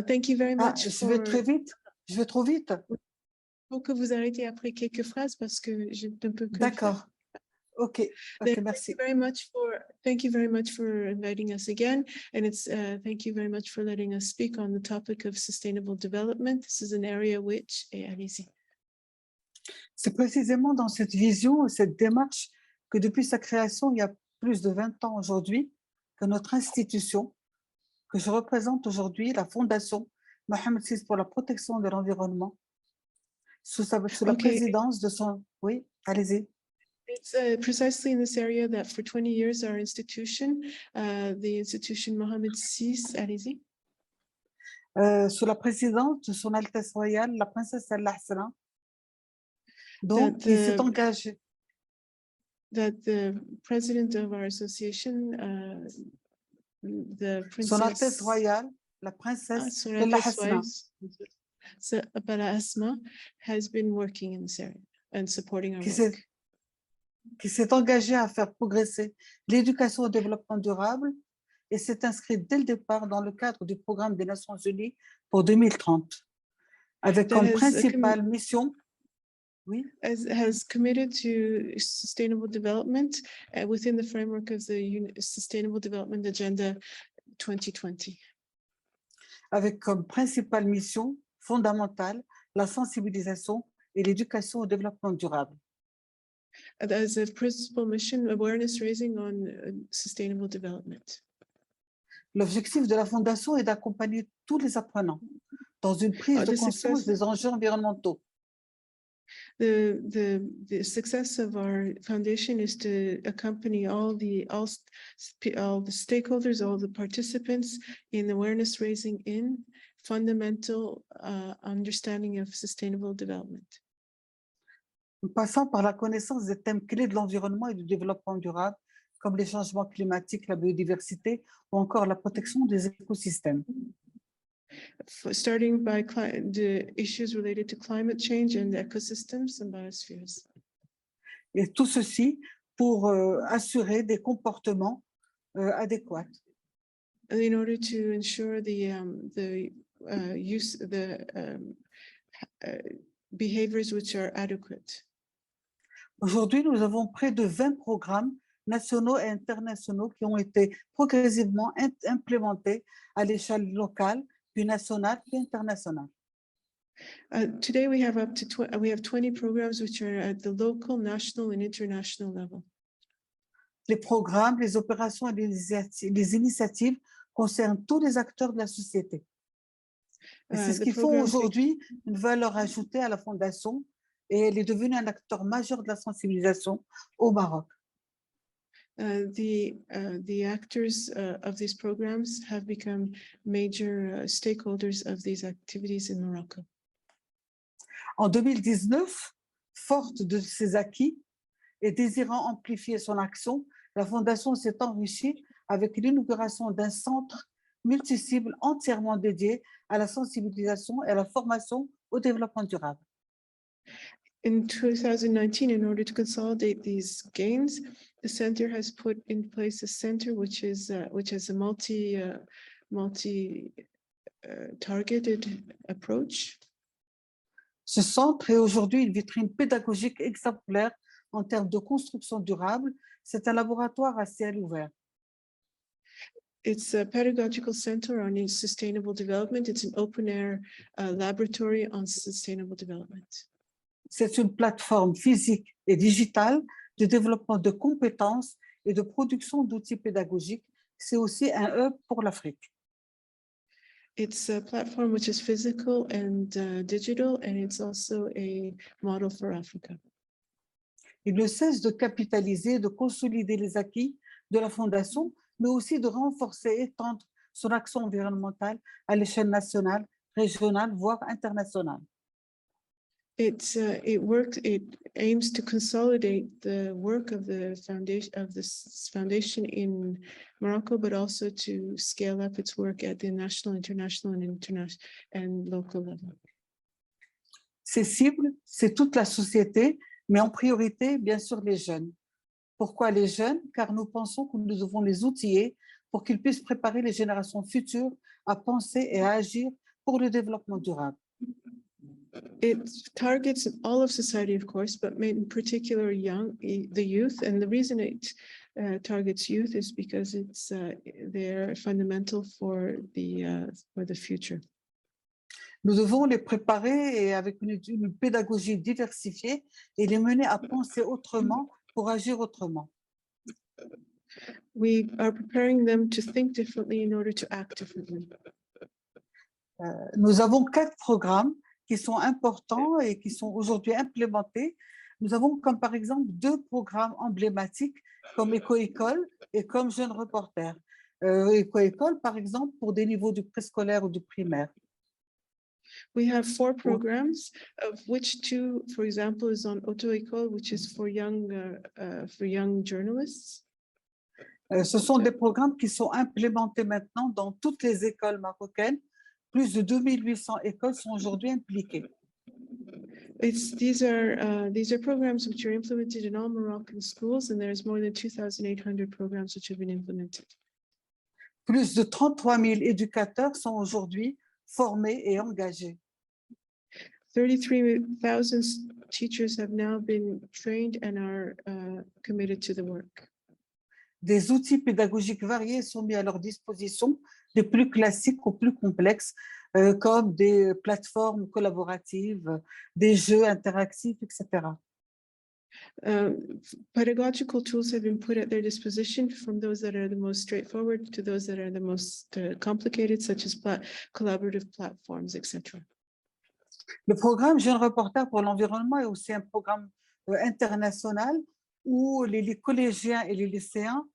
Thank you very much je vais très vite. Je vais trop vite. Il faut que vous arrêtiez après quelques phrases parce que je ne peux que le faire. D'accord. OK, merci. Thank you very much for inviting us again, and it's thank you very much for letting us speak on the topic of sustainable development. This is an area which, allez-y. C'est précisément dans cette vision, cette démarche que depuis sa création, il y a plus de 20 ans aujourd'hui, que notre institution, que je représente aujourd'hui, la Fondation Mohamed VI pour la protection de l'environnement, sous la présidence de son... Oui, allez-y. It's precisely in this area that for 20 years our institution, the institution Mohamed VI, allez-y. Sous la présidence de son Altesse royale, la princesse Al-Hassana, donc qui s'est engagée. That the president of our association, the princess... Son Altesse royale, la princesse Al-Hassana. So Bala Asma has been working in this area and supporting our work. Qui s'est engagée à faire progresser l'éducation au développement durable et s'est inscrite dès le départ dans le cadre du programme des Nations Unies pour 2030, avec comme principale mission... Oui. Has committed to sustainable development within the framework of the Sustainable Development Agenda 2020. Avec comme principale mission fondamentale la sensibilisation et l'éducation au développement durable. As a principal mission, awareness raising on sustainable development. L'objectif de la Fondation est d'accompagner tous les apprenants dans une prise de conscience des enjeux environnementaux. The success of our foundation is to accompany all the stakeholders, all the participants in awareness raising in fundamental understanding of sustainable development. Passant par la connaissance des thèmes clés de l'environnement et du développement durable, comme les changements climatiques, la biodiversité ou encore la protection des écosystèmes. Starting by the issues related to climate change and ecosystems and biospheres. Et tout ceci pour assurer des comportements adéquats. In order to ensure the behaviors which are adequate. Aujourd'hui, nous avons près de 20 programmes nationaux et internationaux qui ont été progressivement implémentés à l'échelle locale, puis nationale, puis internationale. Today we have we have 20 programs which are at the local, national, and international level. Les programmes, les opérations et les initiatives concernent tous les acteurs de la société. Et c'est ce qui fait aujourd'hui une valeur ajoutée à la Fondation et elle est devenue un acteur majeur de la sensibilisation au Maroc. The actors of these programs have become major stakeholders of these activities in Morocco. En 2019, forte de ses acquis et désirant amplifier son action, la Fondation s'est enrichie avec l'inauguration d'un centre multicible entièrement dédié à la sensibilisation et à la formation au développement durable. In 2019, in order to consolidate these gains, the center has put in place a center which has a targeted approach. Ce centre est aujourd'hui une vitrine pédagogique exemplaire en termes de construction durable. C'est un laboratoire à ciel ouvert. It's a pedagogical center on sustainable development. It's an open-air laboratory on sustainable development. C'est une plateforme physique et digitale de développement de compétences et de production d'outils pédagogiques. C'est aussi un hub pour l'Afrique. It's a platform which is physical and digital, and it's also a model for Africa. Il ne cesse de capitaliser, de consolider les acquis de la Fondation, mais aussi de renforcer et étendre son action environnementale à l'échelle nationale, régionale, voire internationale. It aims to consolidate the work of the foundation in Morocco, but also to scale up its work at the national, international, and local level. Ces cibles, c'est toute la société, mais en priorité, bien sûr, les jeunes. Pourquoi les jeunes? Car nous pensons que nous devons les outiller pour qu'ils puissent préparer les générations futures à penser et à agir pour le développement durable. It targets all of society, of course, but in particular the youth. And the reason it targets youth is because they're fundamental for the future. Nous devons les préparer et avec une pédagogie diversifiée et les mener à penser autrement pour agir autrement. We are preparing them to think differently in order to act differently. Nous avons 4 programmes qui sont importants et qui sont aujourd'hui implémentés. Nous avons comme par exemple 2 programmes emblématiques comme Éco-École et comme Jeunes Reporters. Éco-École, par exemple, pour des niveaux du préscolaire ou du primaire. We have 4 programs, of which 2, for example, is on Auto-École, which is for young journalists. Ce sont des programmes qui sont implémentés maintenant dans toutes les écoles marocaines. Plus de 2800 écoles sont aujourd'hui impliquées. These are programs which are implemented in all Moroccan schools, and there's more than 2,800 programs which have been implemented. Plus de 33 000 éducateurs sont aujourd'hui formés et engagés. 33,000 teachers have now been trained and are committed to the work. Des outils pédagogiques variés sont mis à leur disposition, des plus classiques aux plus complexes, comme des plateformes collaboratives, des jeux interactifs, etc. Pedagogical tools have been put at their disposition, from those that are the most straightforward to those that are the most complicated, such as collaborative platforms, etc. Le programme Jeunes Reporters pour l'environnement est aussi un programme international où les collégiens et les lycéens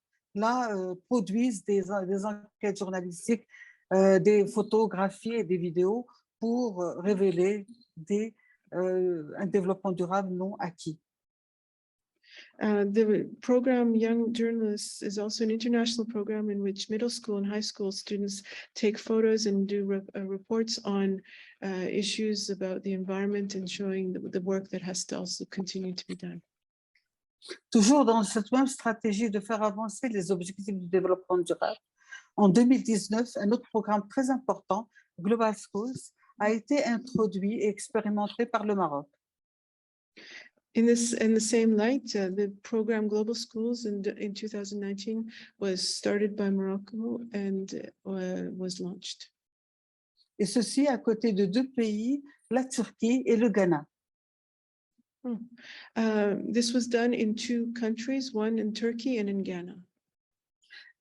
produisent des enquêtes journalistiques, des photographies et des vidéos pour révéler un développement durable non acquis. The program Young Journalists is also an international program in which middle school and high school students take photos and do reports on issues about the environment and showing the work that has to also continue to be done. Toujours dans cette même stratégie de faire avancer les objectifs du développement durable, en 2019, un autre programme très important, Global Schools, a été introduit et expérimenté par le Maroc. In the same light, the program Global Schools in 2019 was started by Morocco and was launched. Et ceci à côté de 2 pays, la Turquie et le Ghana. This was done in 2 countries, one in Turkey and in Ghana.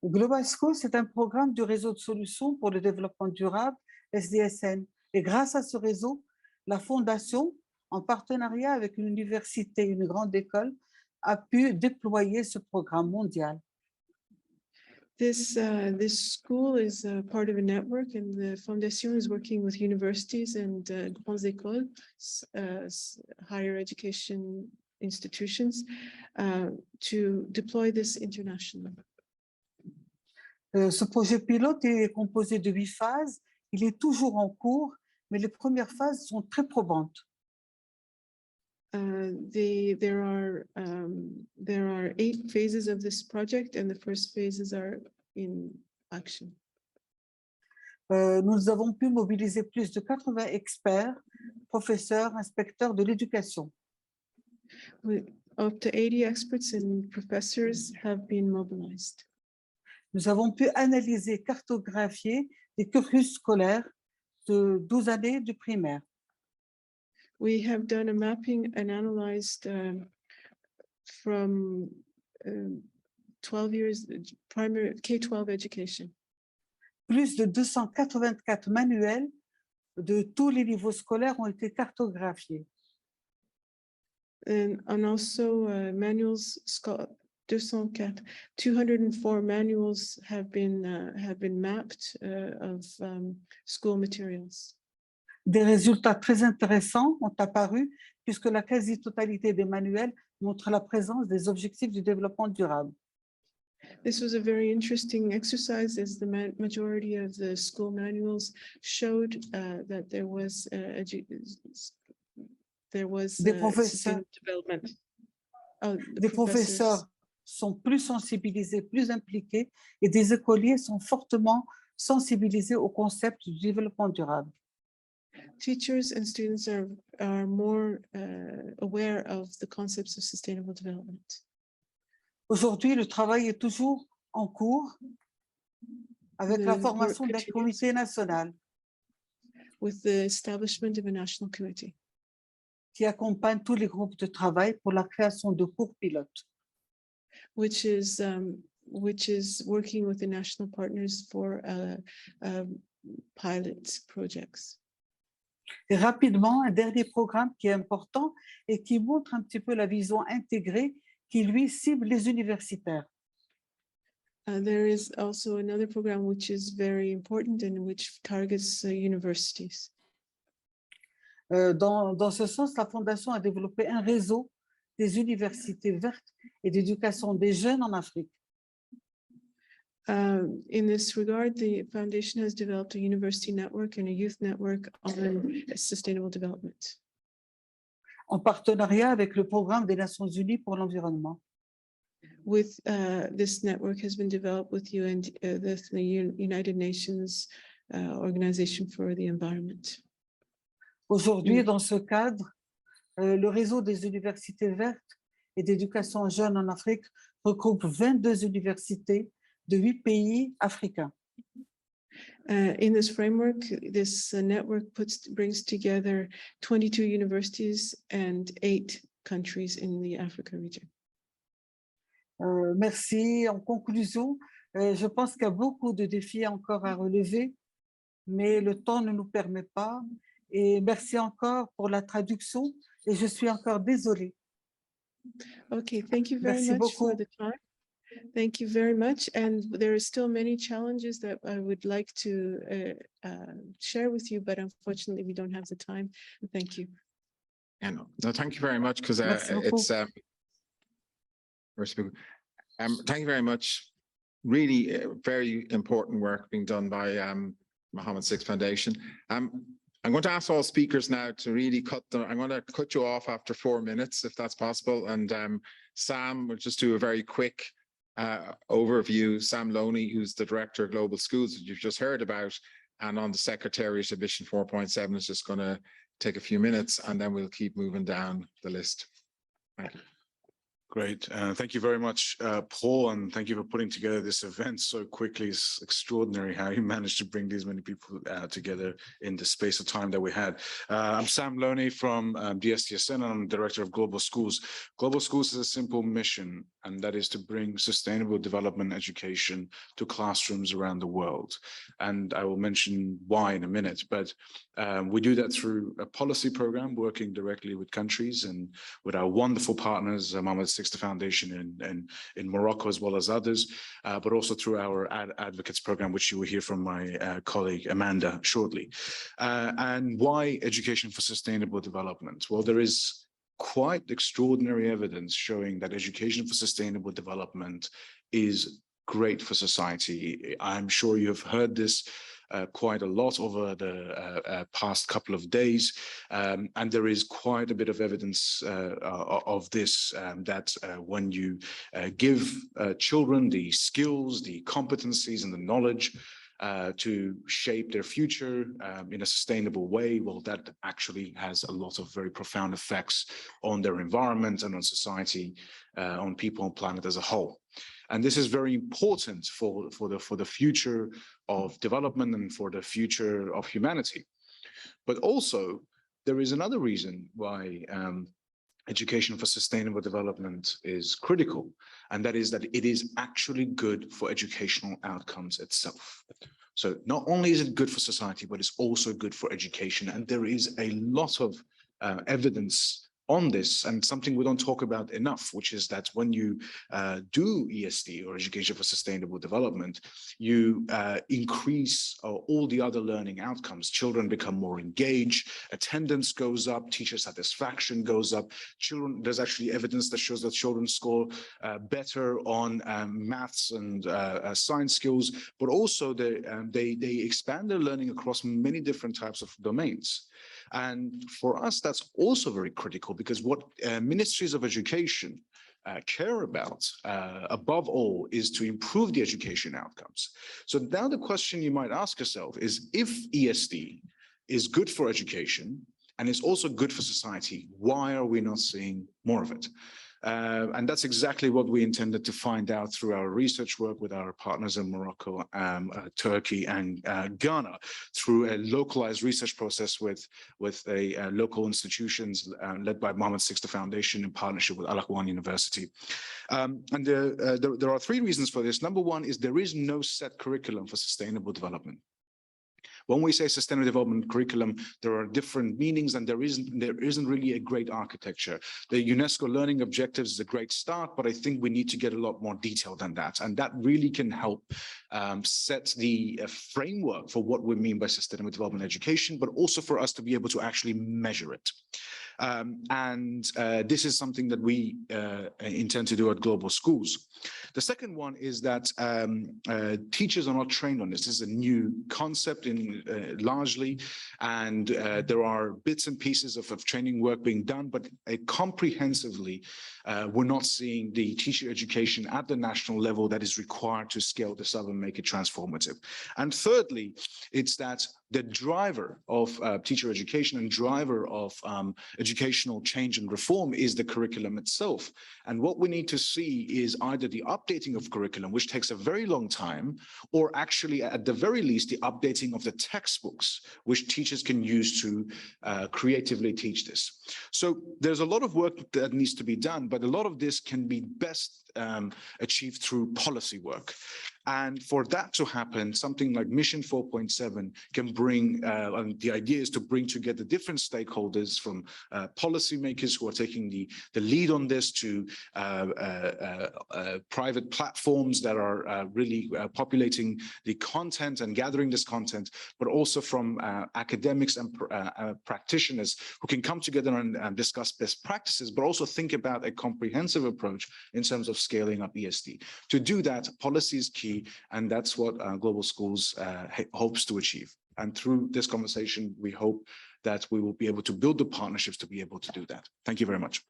Global School, c'est un programme du réseau de solutions pour le développement durable, SDSN. Et grâce à ce réseau, la Fondation, en partenariat avec une université, une grande école, a pu déployer ce programme mondial. This school is part of a network, and the Fondation is working with universities and grandes écoles, higher education institutions, to deploy this internationally. Ce projet pilote est composé de 8 phases. Il est toujours en cours, mais les premières phases sont très probantes. There are 8 phases of this project, and the first phases are in action. Nous avons pu mobiliser plus de 80 experts, professeurs, inspecteurs de l'éducation. Up to 80 experts and professors have been mobilized. Nous avons pu analyser, cartographier des cursus scolaires de 12 années du primaire. We have done a mapping and analyzed from 12 years primary K-12 education. Plus de 284 manuels de tous les niveaux scolaires ont été cartographiés. and also manuals, 204 manuals have been mapped of school materials. Des résultats très intéressants ont apparu puisque la quasi-totalité des manuels montre la présence des objectifs du développement durable. This was a very interesting exercise, as the majority of the school manuals showed that there was Des professeurs, sustainable development. Oh, the des professeurs sont plus sensibilisés, plus impliqués, et des écoliers sont fortement sensibilisés au concept du développement durable. Teachers and students are more aware of the concepts of sustainable development. Aujourd'hui, le travail est toujours en cours avec la formation d'un comité national with the establishment of a national committee qui accompagne tous les groupes de travail pour la création de cours pilotes. which is working with the national partners for pilot projects. Et rapidement, un dernier programme qui est important et qui montre un petit peu la vision intégrée qui, lui, cible les universitaires. There is also another program which is very important and which targets universities. Dans ce sens, la Fondation a développé un réseau des universités vertes et d'éducation des jeunes en Afrique. In this regard, the foundation has developed a university network and a youth network on sustainable development. En partenariat avec le programme des Nations Unies pour l'environnement. With this network has been developed with the United Nations Organization for the Environment. Aujourd'hui, dans ce cadre, le réseau des universités vertes et d'éducation jeunes en Afrique regroupe 22 universités de 8 pays africains. In this framework, this network brings together 22 universities and 8 countries in the Africa region. Merci. En conclusion, je pense qu'il y a beaucoup de défis encore à relever, mais le temps ne nous permet pas. Et merci encore pour la traduction. Et je suis encore désolée. Okay, thank you very Merci much beaucoup. for the time. Thank you very much. And there are still many challenges that I would like to share with you, but unfortunately we don't have the time. Thank you. Yeah, no, thank you very much, because Merci it's thank you very much. Really very important work being done by Mohammed VI Foundation. I'm going to ask all speakers now to really I'm going to cut you off after 4 minutes, if that's possible. And Sam will just do a very quick overview. Sam Loney, who's the Director of Global Schools that you've just heard about, and on the Secretariat of Mission 4.7 is just going to take a few minutes, and then we'll keep moving down the list. Thank you. Great. Thank you very much, Paul, and thank you for putting together this event so quickly. It's extraordinary how you managed to bring these many people together in the space of time that we had. I'm Sam Loney from DSTSN, and I'm Director of Global Schools. Global Schools is a simple mission, and that is to bring sustainable development education to classrooms around the world. And I will mention why in a minute, but we do that through a policy program working directly with countries and with our wonderful partners, Mohammed VI Foundation in Morocco, as well as others, but also through our advocates program, which you will hear from my colleague Amanda shortly. And why education for sustainable development? Well, there is quite extraordinary evidence showing that education for sustainable development is great for society. I'm sure you have heard this quite a lot over the past couple of days, and there is quite a bit of evidence of this, that when you give children the skills, the competencies and the knowledge to shape their future in a sustainable way, well, that actually has a lot of very profound effects on their environment and on society, on people and planet as a whole. And this is very important for the future of development and for the future of humanity. But also, there is another reason why education for sustainable development is critical, and that is that it is actually good for educational outcomes itself. So not only is it good for society, but it's also good for education. And there is a lot of evidence on this, and something we don't talk about enough, which is that when you do ESD, or Education for Sustainable Development, you increase all the other learning outcomes. Children become more engaged, attendance goes up, teacher satisfaction goes up. Children, there's actually evidence that shows that children score better on maths and science skills, but also they expand their learning across many different types of domains. And for us, that's also very critical, because what ministries of education care about, above all, is to improve the education outcomes. So now the question you might ask yourself is, if ESD is good for education and is also good for society, why are we not seeing more of it? And that's exactly what we intended to find out through our research work with our partners in Morocco, Turkey, and Ghana, through a localized research process with local institutions led by Mohammed VI Foundation in partnership with Al Aqwan University. And there are three reasons for this. Number one is there is no set curriculum for sustainable development. When we say sustainable development curriculum, there are different meanings, and there isn't really a great architecture. The UNESCO learning objectives is a great start, but I think we need to get a lot more detail than that. And that really can help set the framework for what we mean by sustainable development education, but also for us to be able to actually measure it. This is something that we intend to do at Global Schools. The second one is that teachers are not trained on this. This is a new concept largely, and there are bits and pieces of training work being done, but comprehensively, we're not seeing the teacher education at the national level that is required to scale this up and make it transformative. And thirdly, it's that the driver of teacher education and driver of educational change and reform is the curriculum itself. And what we need to see is either the updating of curriculum, which takes a very long time, or actually at the very least, the updating of the textbooks, which teachers can use to creatively teach this. So there's a lot of work that needs to be done, but a lot of this can be best achieved through policy work. And for that to happen, something like Mission 4.7 can bring, the idea is to bring together different stakeholders, from policymakers who are taking the lead on this, to private platforms that are really populating the content and gathering this content, but also from academics and practitioners who can come together and discuss best practices, but also think about a comprehensive approach in terms of scaling up ESD. To do that, policy is key. And that's what Global Schools hopes to achieve. And through this conversation, we hope that we will be able to build the partnerships to be able to do that. Thank you very much.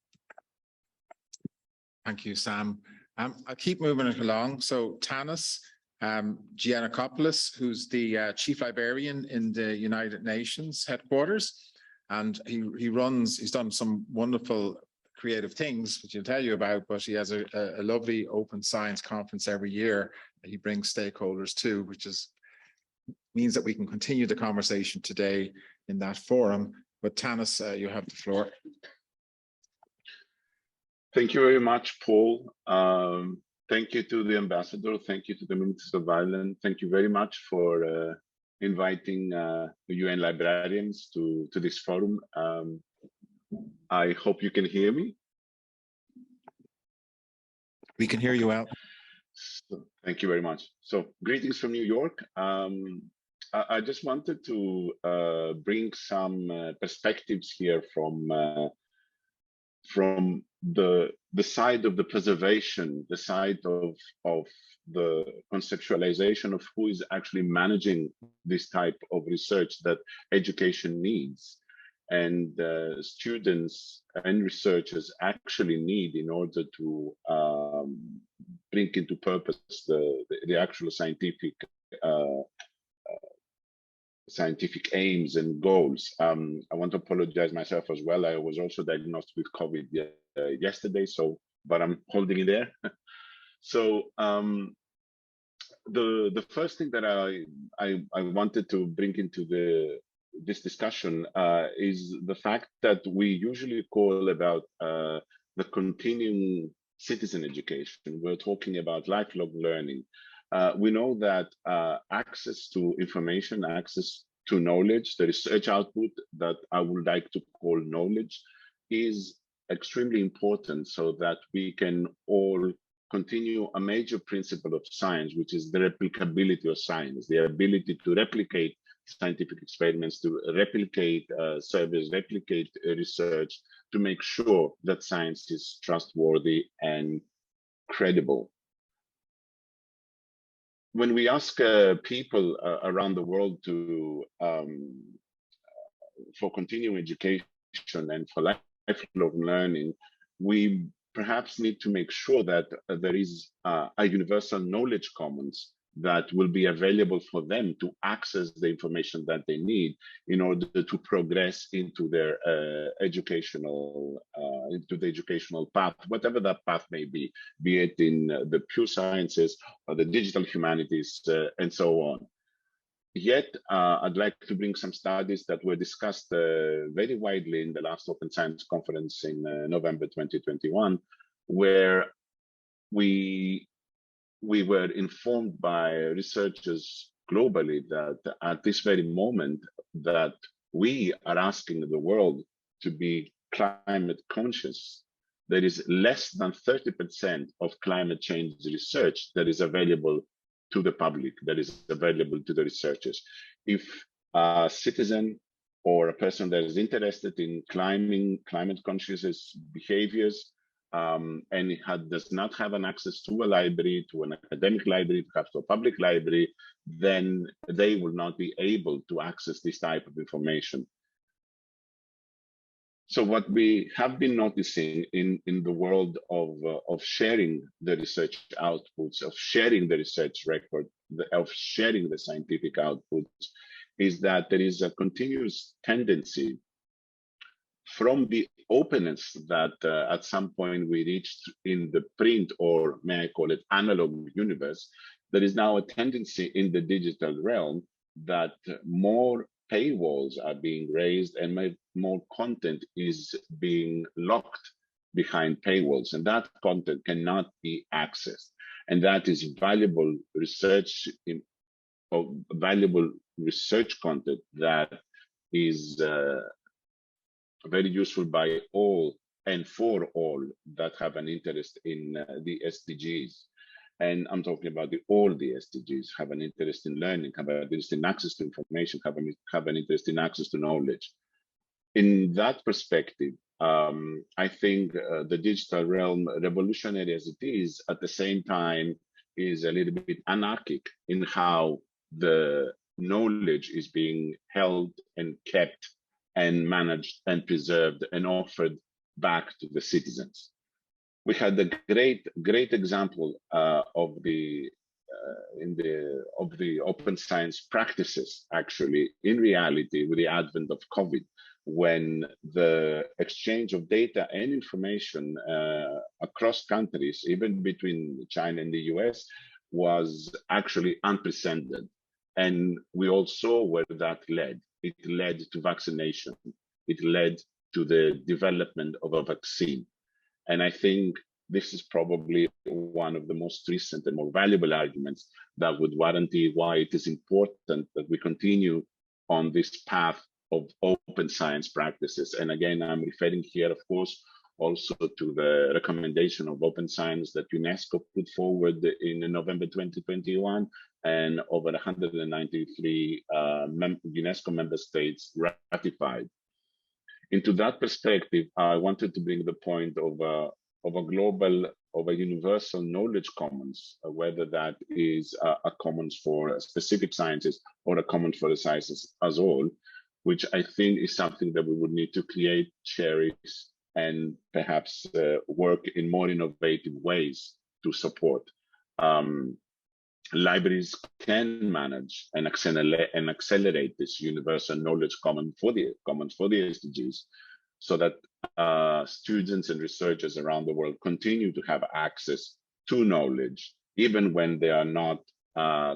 Thank you, Sam. I'll keep moving it along. So Tanis Giannakopoulos, who's the Chief Librarian in the United Nations headquarters, and he's done some wonderful creative things, which he'll tell you about, but he has a lovely open science conference every year that he brings stakeholders to, which means that we can continue the conversation today in that forum. But Tanis, you have the floor. Thank you very much, Paul. Thank you to the ambassador. Thank you to the Minister of Ireland. Thank you very much for inviting the UN librarians to this forum. I hope you can hear me. We can hear you out. So, thank you very much. So, greetings from New York. I just wanted to bring some perspectives here from the side of the preservation, the side of the conceptualization of who is actually managing this type of research that education needs, and students and researchers actually need in order to bring into purpose the actual scientific aims and goals. I want to apologize myself as well. I was also diagnosed with COVID yesterday, but I'm holding it there. So the first thing that I wanted to bring into this discussion is the fact that we usually call about the continuing citizen education. We're talking about lifelong learning. We know that access to information, access to knowledge, the research output that I would like to call knowledge, is extremely important so that we can all continue a major principle of science, which is the replicability of science, the ability to replicate scientific experiments, to replicate surveys, replicate research, to make sure that science is trustworthy and credible. When we ask people around the world to for continuing education and for lifelong learning, we perhaps need to make sure that there is a universal knowledge commons that will be available for them to access the information that they need in order to progress into their educational path, whatever that path may be it in the pure sciences or the digital humanities and so on. Yet, I'd like to bring some studies that were discussed very widely in the last Open Science Conference in November 2021, where we were informed by researchers globally that at this very moment that we are asking the world to be climate conscious, there is less than 30% of climate change research that is available to the public, that is available to the researchers. If a citizen or a person that is interested in climate conscious behaviors and does not have an access to a library, to an academic library, perhaps to a public library, then they will not be able to access this type of information. So what we have been noticing in the world of sharing the research outputs, of sharing the research record, of sharing the scientific outputs, is that there is a continuous tendency from the openness that at some point we reached in the print, or may I call it analog universe, there is now a tendency in the digital realm that more paywalls are being raised and more content is being locked behind paywalls, and that content cannot be accessed. And that is valuable research content that is very useful by all and for all that have an interest in the SDGs. And I'm talking about all the SDGs have an interest in learning, have an interest in access to information, have an interest in access to knowledge. In that perspective, I think the digital realm, revolutionary as it is, at the same time is a little bit anarchic in how the knowledge is being held and kept and managed and preserved and offered back to the citizens. We had a great example of the open science practices, actually, in reality, with the advent of COVID, when the exchange of data and information across countries, even between China and the US, was actually unprecedented. And we all saw where that led. It led to vaccination. It led to the development of a vaccine. And I think this is probably one of the most recent and more valuable arguments that would warranty why it is important that we continue on this path of open science practices. And again, I'm referring here, of course, also to the recommendation of open science that Unesco put forward in November 2021, and over 193 UNESCO member states ratified. Into that perspective, I wanted to bring the point of a universal knowledge commons, whether that is a commons for specific sciences or a commons for the sciences as all, which I think is something that we would need to create, cherish, and perhaps work in more innovative ways to support. Libraries can manage and accelerate this universal knowledge commons for the SDGs, so that students and researchers around the world continue to have access to knowledge, even when they are not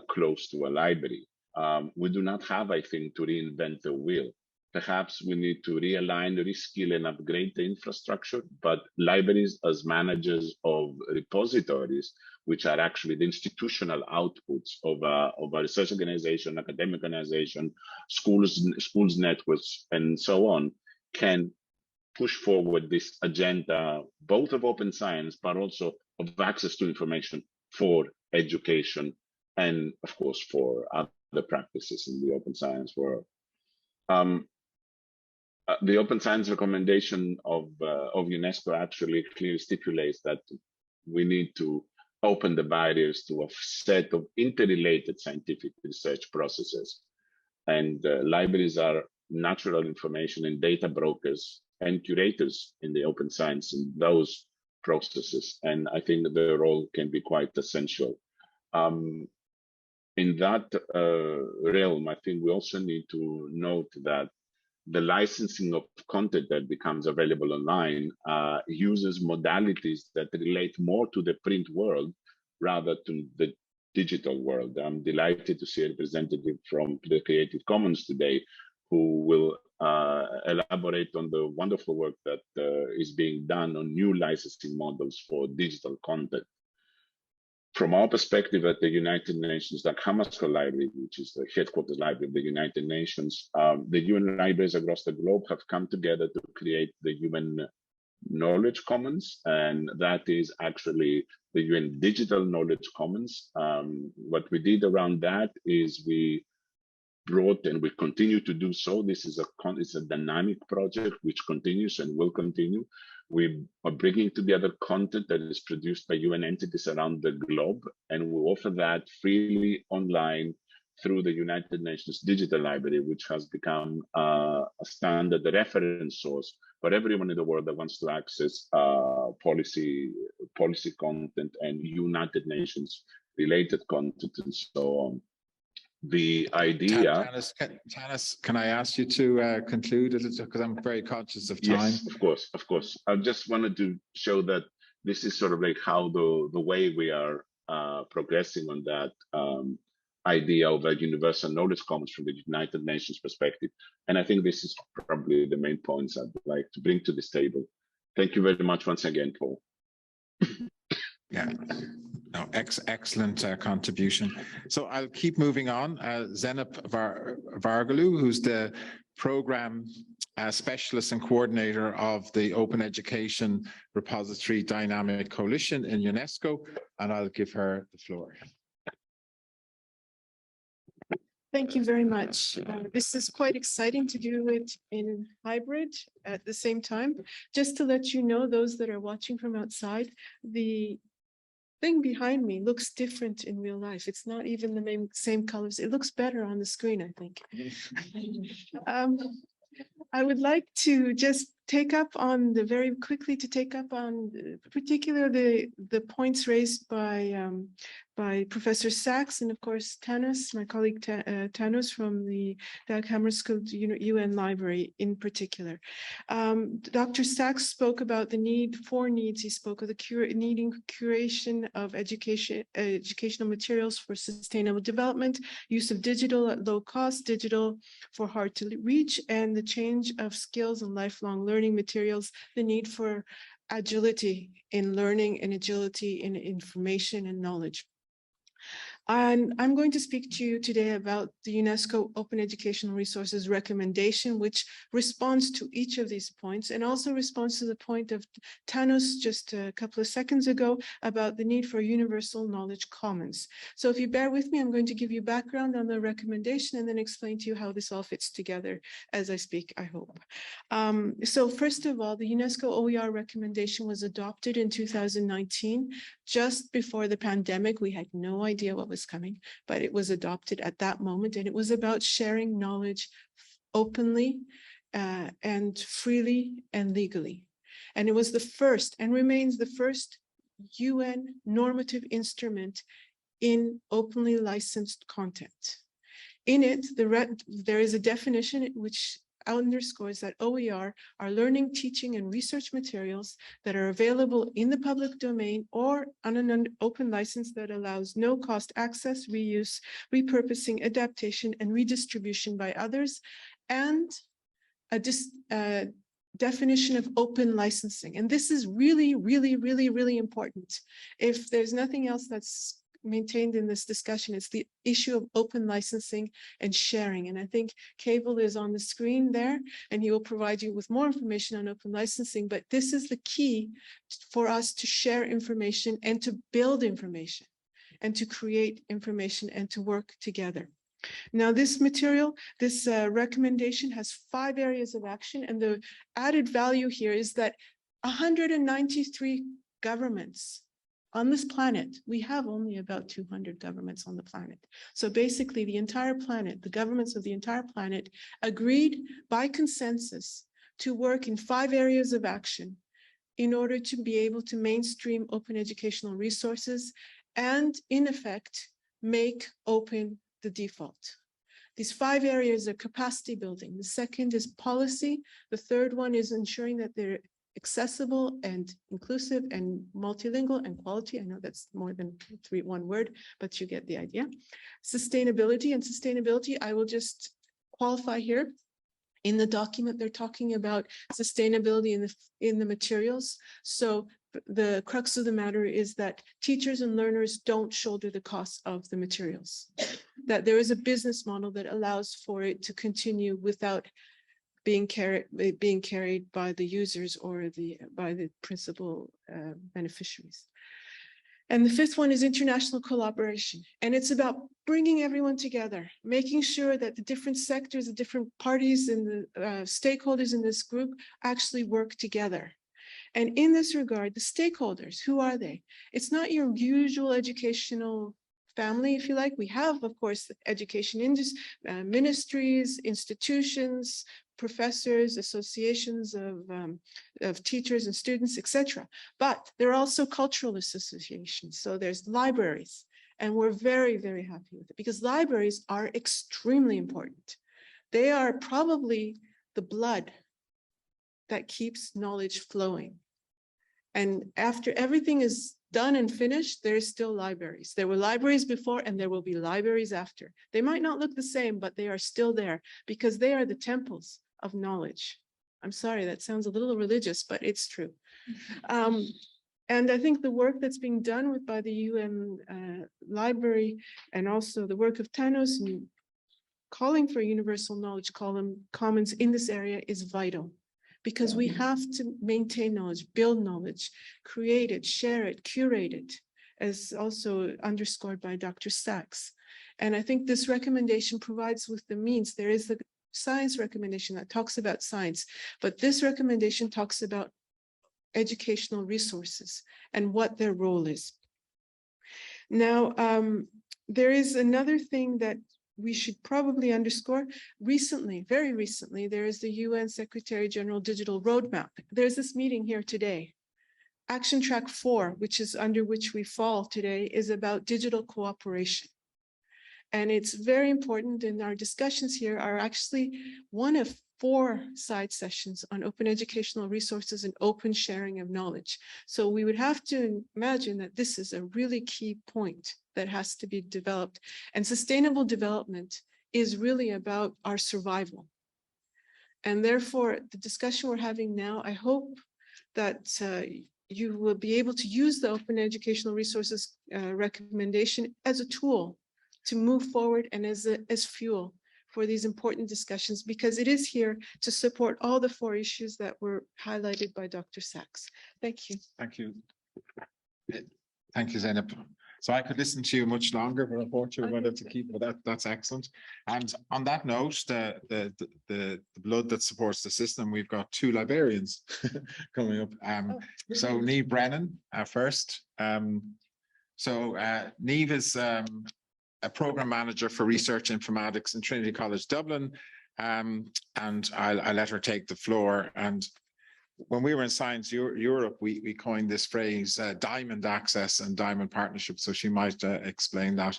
close to a library. We do not have, I think, to reinvent the wheel. Perhaps we need to realign, reskill, and upgrade the infrastructure, but libraries as managers of repositories, which are actually the institutional outputs of a research organization, academic organization, schools networks, and so on, can push forward this agenda, both of open science, but also of access to information for education and, of course, for other practices in the open science world. The open science recommendation of UNESCO actually clearly stipulates that we need to open the barriers to a set of interrelated scientific research processes. And libraries are natural information and data brokers and curators in the open science in those processes. And I think that their role can be quite essential. In that realm, I think we also need to note that the licensing of content that becomes available online uses modalities that relate more to the print world rather to the digital world. I'm delighted to see a representative from the Creative Commons today who will elaborate on the wonderful work that is being done on new licensing models for digital content. From our perspective at the United Nations, the Hammarskjöld Library, which is the headquarters library of the United Nations, the UN libraries across the globe have come together to create the UN Knowledge Commons, and that is actually the UN Digital Knowledge Commons. What we did around that is we brought, and we continue to do so, this is it's a dynamic project which continues and will continue. We are bringing together content that is produced by UN entities around the globe, and we offer that freely online through the United Nations Digital Library, which has become a standard reference source for everyone in the world that wants to access policy content and United Nations related content and so on. The idea. Tanis, can I ask you to conclude a little, because I'm very conscious of time? Yes, of course. I just wanted to show that this is sort of like how the way we are progressing on that idea of a universal knowledge commons from the United Nations perspective. And I think this is probably the main points I'd like to bring to this table. Thank you very much once again, Paul. Yeah. No, excellent contribution. So I'll keep moving on. Zeynep Vargalu, who's the program specialist and coordinator of the Open Education Repository Dynamic Coalition in Unesco, and I'll give her the floor. Thank you very much. This is quite exciting to do it in hybrid at the same time. Just to let you know, those that are watching from outside, the thing behind me looks different in real life. It's not even the same colors. It looks better on the screen, I think. I would like to just take up on particularly the points raised by Professor Sachs and of course Tanis, my colleague Tanis from the Dag Hammarskjöld UN Library in particular. Dr. Sachs spoke about the four needs. He spoke of the needing curation of educational materials for sustainable development, use of digital at low cost, digital for hard to reach, and the change of skills and lifelong learning materials, the need for agility in learning and agility in information and knowledge. And I'm going to speak to you today about the UNESCO Open Educational Resources recommendation, which responds to each of these points and also responds to the point of Tanis just a couple of seconds ago about the need for universal knowledge commons. So if you bear with me, I'm going to give you background on the recommendation and then explain to you how this all fits together as I speak, I hope. So first of all, the UNESCO OER recommendation was adopted in 2019, just before the pandemic. We had no idea what was coming, but it was adopted at that moment, and it was about sharing knowledge openly and freely and legally. And it was the first and remains the first UN normative instrument in openly licensed content. In it, there is a definition which underscores that OER are learning, teaching, and research materials that are available in the public domain or on an open license that allows no cost access, reuse, repurposing, adaptation, and redistribution by others, and a definition of open licensing. And this is really, really, really, really important. If there's nothing else that's maintained in this discussion is the issue of open licensing and sharing. And I think Cable is on the screen there, and he will provide you with more information on open licensing. But this is the key for us to share information and to build information and to create information and to work together. Now, this material, this recommendation has 5 areas of action, and the added value here is that 193 governments on this planet, we have only about 200 governments on the planet. So basically the entire planet, the governments of the entire planet agreed by consensus to work in 5 areas of action in order to be able to mainstream open educational resources and in effect, make open the default. These 5 areas are capacity building. The second is policy. The third one is ensuring that they're accessible and inclusive and multilingual and quality. I know that's more than one word, but you get the idea. Sustainability, and sustainability, I will just qualify here. In the document, they're talking about sustainability in the materials. So the crux of the matter is that teachers and learners don't shoulder the costs of the materials, that there is a business model that allows for it to continue without being carried by the users or by the principal beneficiaries. And the 5th one is international collaboration. And it's about bringing everyone together, making sure that the different sectors, the different parties and the stakeholders in this group actually work together. And in this regard, the stakeholders, who are they? It's not your usual educational family, if you like. We have, of course, education industry, ministries, institutions, professors, associations of teachers and students, etc. But there are also cultural associations. So there's libraries, and we're very, very happy with it because libraries are extremely important. They are probably the blood that keeps knowledge flowing. And after everything is done and finished, there's still libraries. There were libraries before and there will be libraries after. They might not look the same, but they are still there because they are the temples of knowledge. I'm sorry, that sounds a little religious, but it's true. And I think the work that's being done by the UN library and also the work of Thanos and calling for universal knowledge commons in this area is vital. Because we have to maintain knowledge, build knowledge, create it, share it, curate it, as also underscored by Dr. Sachs. And I think this recommendation provides with the means. There is the science recommendation that talks about science, but this recommendation talks about educational resources and what their role is. Now, there is another thing that we should probably underscore. Recently, very recently, there is the UN Secretary General Digital Roadmap. There's this meeting here today. Action Track 4, which is under which we fall today, is about digital cooperation. And it's very important, and our discussions here are actually one of 4 side sessions on open educational resources and open sharing of knowledge. So we would have to imagine that this is a really key point that has to be developed. And sustainable development is really about our survival. And therefore, the discussion we're having now, I hope that you will be able to use the open educational resources recommendation as a tool to move forward and as fuel for these important discussions, because it is here to support all the 4 issues that were highlighted by Dr. Sachs. Thank you. Thank you. Thank you, Zeynep. So I could listen to you much longer, but unfortunately we're going to have to keep, but that's excellent. And on that note, the blood that supports the system, we've got 2 librarians coming up. So Niamh Brennan first. So Niamh is a program manager for research informatics in Trinity College Dublin, and I'll let her take the floor. And when we were in Science Europe, we coined this phrase diamond access and diamond partnership. So she might explain that,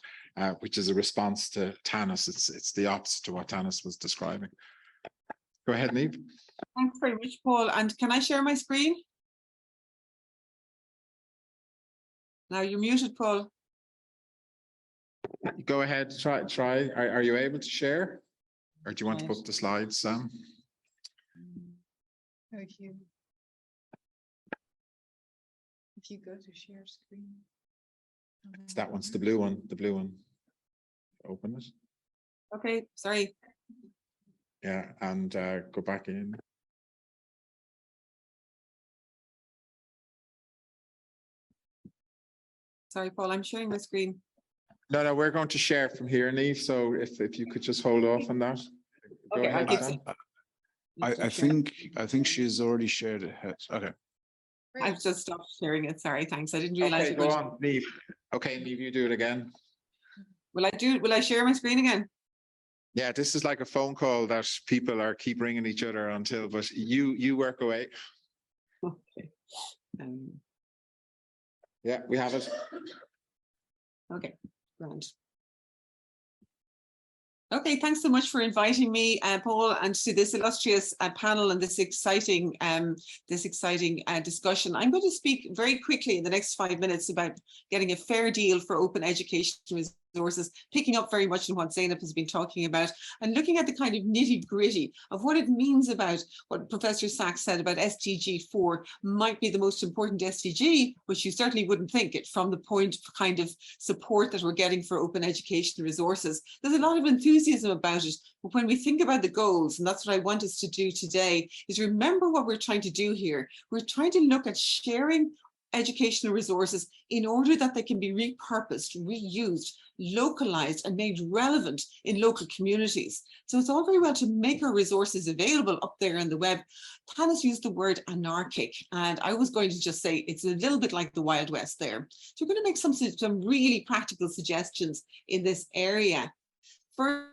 which is a response to Tanis. It's the opposite to what Tanis was describing. Go ahead, Niamh. Thanks very much, Paul. And can I share my screen? Now you're muted, Paul. Go ahead, try. Are you able to share? Or do you want to put the slides, Sam? If you go to share screen. It's that one's the blue one, Open it. Okay, sorry. Yeah, and go back in. Sorry, Paul, I'm sharing my screen. No, we're going to share from here, Niamh. So if you could just hold off on that. Go Okay, I'll ahead, give Sam. I think she's already shared it. Okay. I've just stopped sharing it. Sorry, thanks. I didn't realize. Okay, go on, Niamh. Okay, Niamh, you do it again. Will I share my screen again? Yeah, this is like a phone call that people are keep ringing each other until, but you work away. Okay. Yeah, we have it. Okay, grand. Okay, thanks so much for inviting me, Paul, and to this illustrious panel and this exciting discussion. I'm going to speak very quickly in the next 5 minutes about getting a fair deal for open education resources, picking up very much on what Zainab has been talking about, and looking at the kind of nitty-gritty of what it means about what Professor Sachs said about SDG 4 might be the most important SDG, which you certainly wouldn't think it from the point of kind of support that we're getting for open education resources. There's a lot of enthusiasm about it, but when we think about the goals, and that's what I want us to do today, is remember what we're trying to do here. We're trying to look at sharing educational resources in order that they can be repurposed, reused, localized, and made relevant in local communities. So it's all very well to make our resources available up there on the web. Tannis used the word anarchic, and I was going to just say it's a little bit like the Wild West there. So we're going to make some really practical suggestions in this area. First,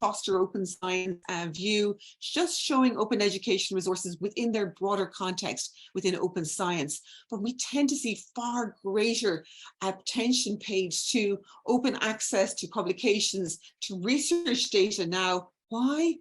foster open science view, just showing open education resources within their broader context within open science. But we tend to see far greater attention paid to open access to publications, to research data now. Why?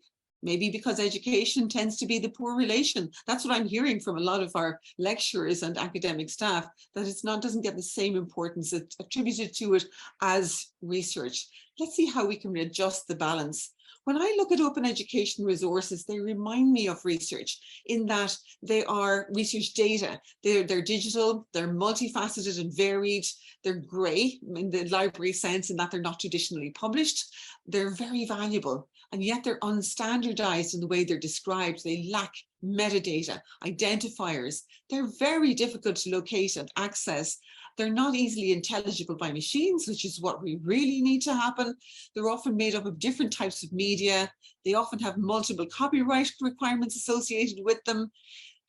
Maybe because education tends to be the poor relation. That's what I'm hearing from a lot of our lecturers and academic staff, that it's doesn't get the same importance attributed to it as research. Let's see how we can adjust the balance. When I look at open education resources, they remind me of research in that they are research data. They're digital, they're multifaceted and varied. They're grey in the library sense in that they're not traditionally published. They're very valuable, and yet they're unstandardized in the way they're described. They lack metadata, identifiers. They're very difficult to locate and access. They're not easily intelligible by machines, which is what we really need to happen. They're often made up of different types of media. They often have multiple copyright requirements associated with them.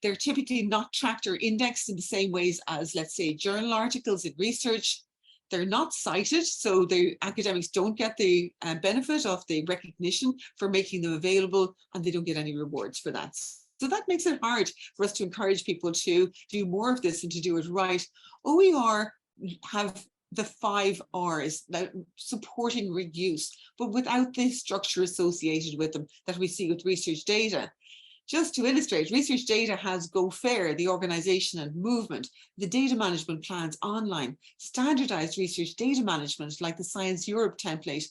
They're typically not tracked or indexed in the same ways as, let's say, journal articles in research. They're not cited, so the academics don't get the benefit of the recognition for making them available, and they don't get any rewards for that. So that makes it hard for us to encourage people to do more of this and to do it right. OER have the 5 R's, that supporting reuse, but without the structure associated with them that we see with research data. Just to illustrate, research data has Go Fair, the organization and movement, the data management plans online, standardized research data management like the Science Europe template,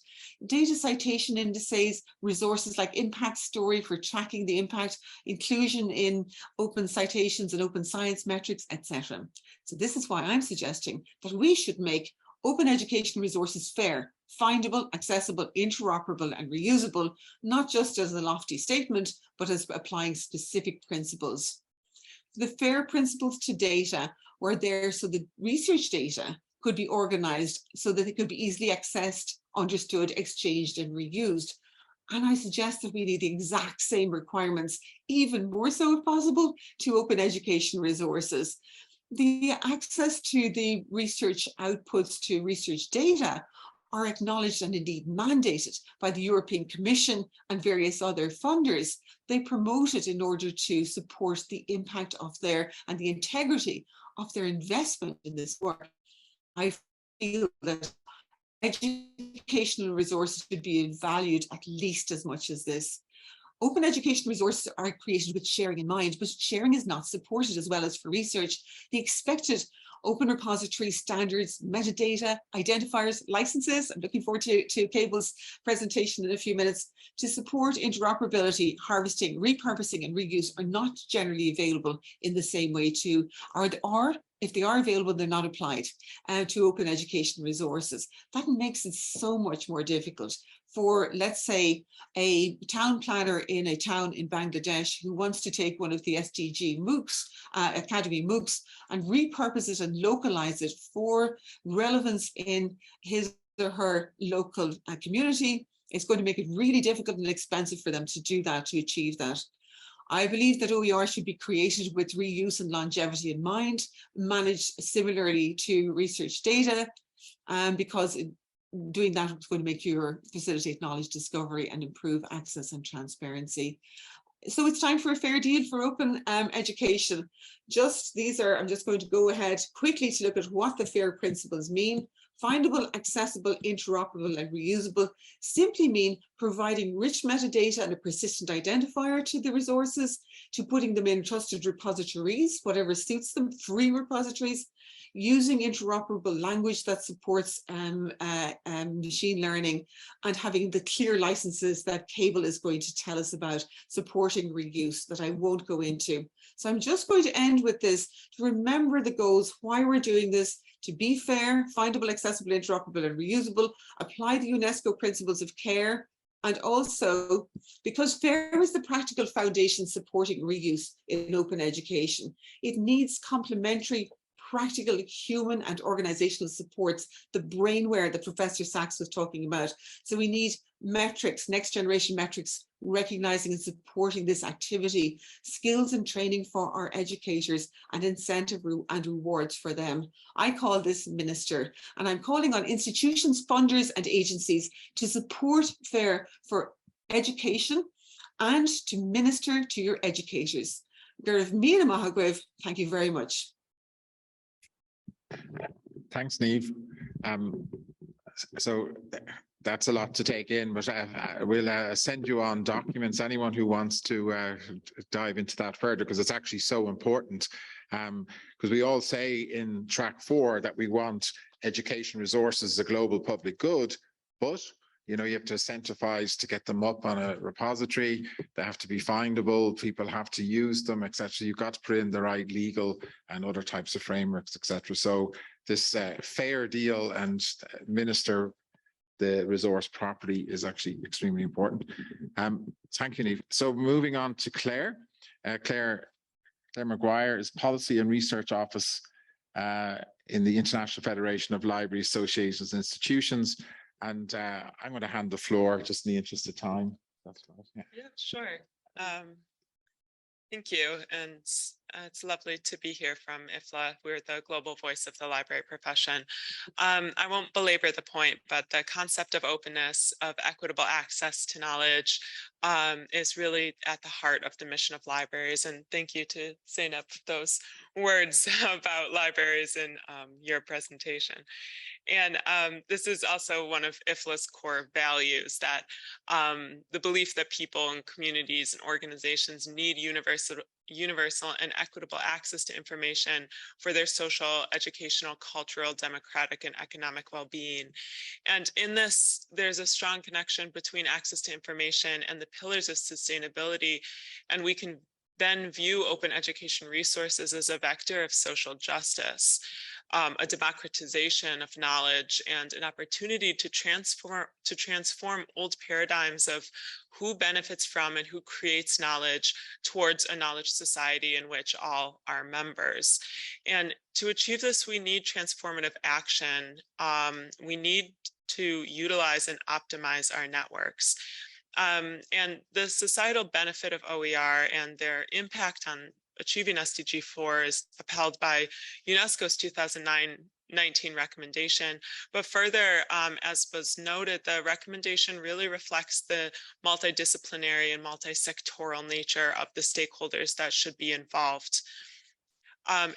data citation indices, resources like Impact Story for tracking the impact, inclusion in open citations and open science metrics, etc. So this is why I'm suggesting that we should make open education resources fair, findable, accessible, interoperable, and reusable, not just as a lofty statement, but as applying specific principles. The FAIR principles to data were there so the research data could be organized so that it could be easily accessed, understood, exchanged, and reused. And I suggest that we need the exact same requirements, even more so if possible, to open education resources. The access to the research outputs to research data are acknowledged and indeed mandated by the European Commission and various other funders. They promote it in order to support the impact of their and the integrity of their investment in this work. I feel that educational resources should be valued at least as much as this. Open education resources are created with sharing in mind, but sharing is not supported as well as for research. The expected open repository standards, metadata, identifiers, licenses, I'm looking forward to Cable's presentation in a few minutes, to support interoperability, harvesting, repurposing, and reuse are not generally available in the same way or if they are available, they're not applied to open education resources. That makes it so much more difficult for, let's say, a town planner in a town in Bangladesh who wants to take one of the SDG MOOCs, Academy MOOCs, and repurpose it and localize it for relevance in his or her local community. It's going to make it really difficult and expensive for them to do that, to achieve that. I believe that OER should be created with reuse and longevity in mind, managed similarly to research data, because doing that is going to make you facilitate knowledge discovery and improve access and transparency. So it's time for a fair deal for open education. I'm just going to go ahead quickly to look at what the FAIR principles mean. Findable, accessible, interoperable, and reusable simply mean providing rich metadata and a persistent identifier to the resources, to putting them in trusted repositories, whatever suits them, free repositories, using interoperable language that supports machine learning, and having the clear licenses that Cable is going to tell us about, supporting reuse, that I won't go into. So I'm just going to end with this, to remember the goals, why we're doing this, to be fair, findable, accessible, interoperable, and reusable, apply the UNESCO principles of care, and also because FAIR is the practical foundation supporting reuse in open education. It needs complementary practical human and organizational supports, the brainware that Professor Sachs was talking about. So we need metrics, next generation metrics, recognizing and supporting this activity, skills and training for our educators, and incentive and rewards for them. I call this Minister, and I'm calling on institutions, funders, and agencies to support FAIR for education and to minister to your educators. Thank you very much. Thanks, Niamh. So that's a lot to take in, but we'll send you on documents, anyone who wants to dive into that further, because it's actually so important. Because we all say in track 4 that we want education resources as a global public good, but you have to incentivize to get them up on a repository. They have to be findable. People have to use them, etc. You've got to put in the right legal and other types of frameworks, etc. So this fair deal and minister the resource properly is actually extremely important. Thank you, Niamh. So moving on to Claire. Claire Maguire is Policy and Research Office in the International Federation of Library Associations and Institutions. And I'm going to hand the floor just in the interest of time. That's right. Yeah, sure. Thank you. And it's lovely to be here from IFLA. We're the global voice of the library profession. I won't belabor the point, but the concept of openness, of equitable access to knowledge is really at the heart of the mission of libraries. And thank you to Zeynep for those words about libraries in your presentation. And this is also one of IFLA's core values, that the belief that people and communities and organizations need universal and equitable access to information for their social, educational, cultural, democratic, and economic well-being. And in this, there's a strong connection between access to information and the pillars of sustainability. And we can then view open education resources as a vector of social justice, a democratization of knowledge, and an opportunity to transform old paradigms of who benefits from and who creates knowledge towards a knowledge society in which all are members. And to achieve this, we need transformative action. We need to utilize and optimize our networks. And the societal benefit of OER and their impact on achieving SDG 4 is upheld by UNESCO's 2019 recommendation. But further, as was noted, the recommendation really reflects the multidisciplinary and multi-sectoral nature of the stakeholders that should be involved.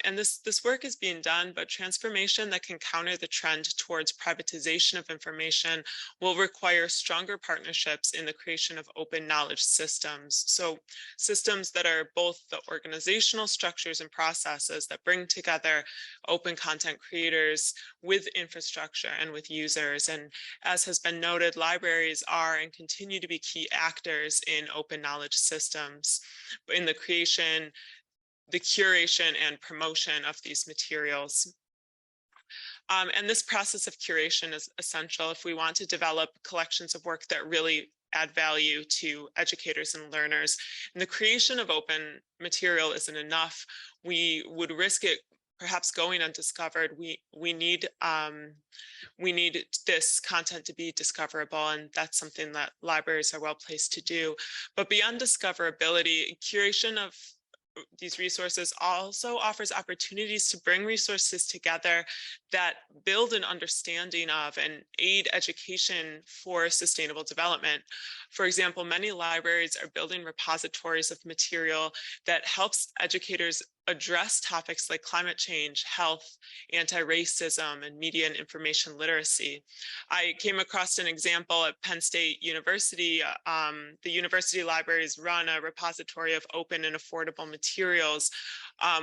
And this work is being done, but transformation that can counter the trend towards privatization of information will require stronger partnerships in the creation of open knowledge systems. So systems that are both the organizational structures and processes that bring together open content creators with infrastructure and with users. And as has been noted, libraries are and continue to be key actors in open knowledge systems, in the creation, the curation and promotion of these materials. And this process of curation is essential if we want to develop collections of work that really add value to educators and learners. And the creation of open material isn't enough. We would risk it perhaps going undiscovered. We need this content to be discoverable, and that's something that libraries are well placed to do. But beyond discoverability, curation of these resources also offers opportunities to bring resources together that build an understanding of and aid education for sustainable development. For example, many libraries are building repositories of material that helps educators address topics like climate change, health, anti-racism, and media and information literacy. I came across an example at Penn State University. The university libraries run a repository of open and affordable materials,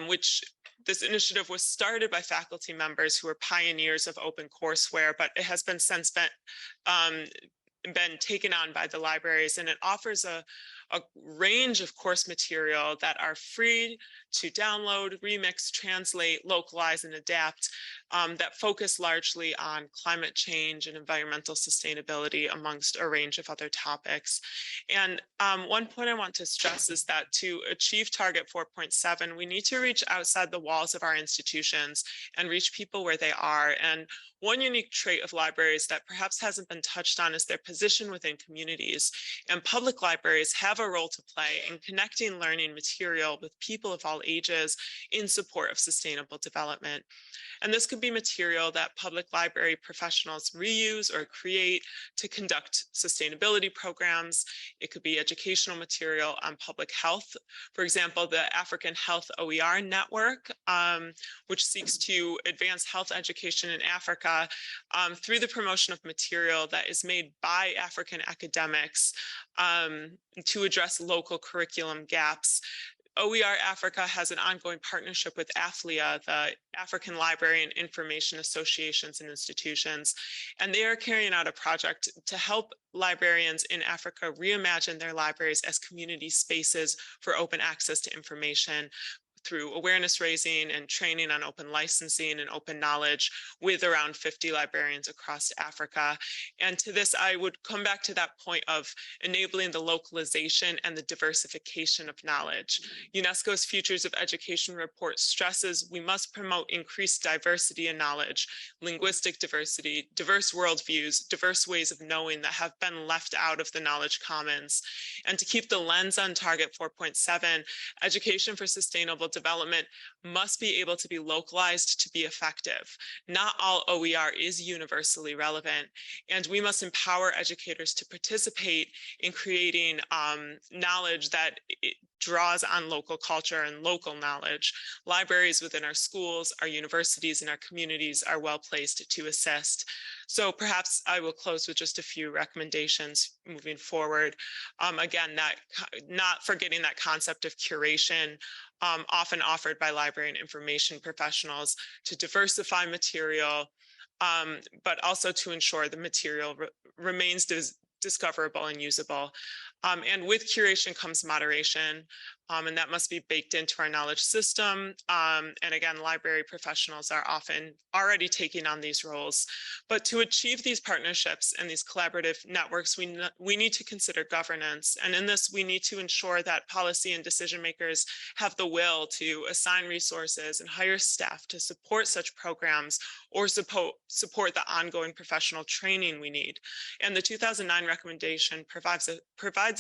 which this initiative was started by faculty members who are pioneers of open courseware, but it has been since been taken on by the libraries, and it offers a range of course material that are free to download, remix, translate, localize, and adapt, that focus largely on climate change and environmental sustainability amongst a range of other topics. And one point I want to stress is that to achieve target 4.7, we need to reach outside the walls of our institutions and reach people where they are. And one unique trait of libraries that perhaps hasn't been touched on is their position within communities. And public libraries have a role to play in connecting learning material with people of all ages in support of sustainable development. And this could be material that public library professionals reuse or create to conduct sustainability programs. It could be educational material on public health. For example, the African Health OER Network, which seeks to advance health education in Africa through the promotion of material that is made by African academics to address local curriculum gaps. OER Africa has an ongoing partnership with AFLIA, the African Library and Information Associations and Institutions, and they are carrying out a project to help librarians in Africa reimagine their libraries as community spaces for open access to information through awareness raising and training on open licensing and open knowledge with around 50 librarians across Africa. And to this, I would come back to that point of enabling the localization and the diversification of knowledge. UNESCO's Futures of Education report stresses we must promote increased diversity in knowledge, linguistic diversity, diverse worldviews, diverse ways of knowing that have been left out of the knowledge commons. And to keep the lens on target 4.7, education for sustainable development must be able to be localized to be effective. Not all OER is universally relevant, and we must empower educators to participate in creating knowledge that draws on local culture and local knowledge. Libraries within our schools, our universities, and our communities are well placed to assist. So perhaps I will close with just a few recommendations moving forward. Again, not forgetting that concept of curation, often offered by library and information professionals to diversify material, but also to ensure the material remains discoverable and usable. And with curation comes moderation, and that must be baked into our knowledge system. And again, library professionals are often already taking on these roles. But to achieve these partnerships and these collaborative networks, we need to consider governance. And in this, we need to ensure that policy and decision makers have the will to assign resources and hire staff to support such programs or support the ongoing professional training we need. And the 2009 recommendation provides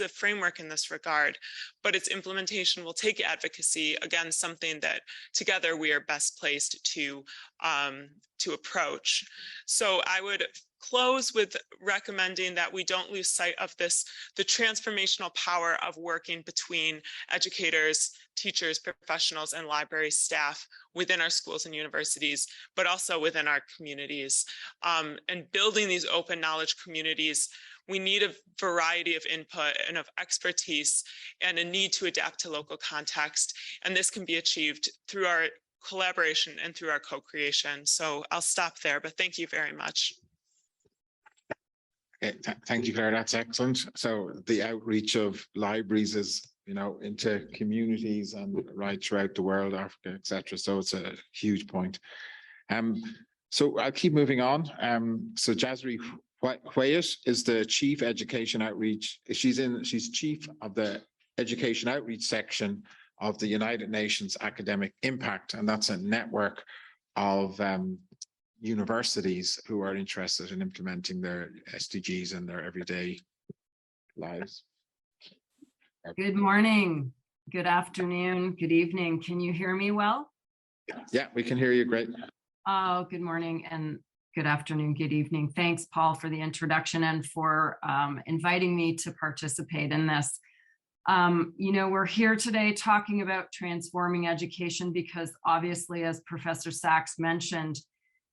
a framework in this regard, but its implementation will take advocacy, again, something that together we are best placed to approach. So I would close with recommending that we don't lose sight of the transformational power of working between educators, teachers, professionals, and library staff within our schools and universities, but also within our communities. And building these open knowledge communities, we need a variety of input and of expertise and a need to adapt to local context. And this can be achieved through our collaboration and through our co-creation. So I'll stop there, but thank you very much. Okay, thank you, Claire. That's excellent. So the outreach of libraries is into communities and right throughout the world, Africa, etc. So it's a huge point. So I'll keep moving on. So Jasri Hwayet is the Chief Education Outreach. She's Chief of the Education Outreach section of the United Nations Academic Impact, and that's a network of universities who are interested in implementing their SDGs in their everyday lives. Good morning, good afternoon, good evening. Can you hear me well? Yeah, we can hear you great. Oh, good morning and good afternoon, good evening. Thanks, Paul, for the introduction and for inviting me to participate in this. We're here today talking about transforming education because obviously, as Professor Sachs mentioned,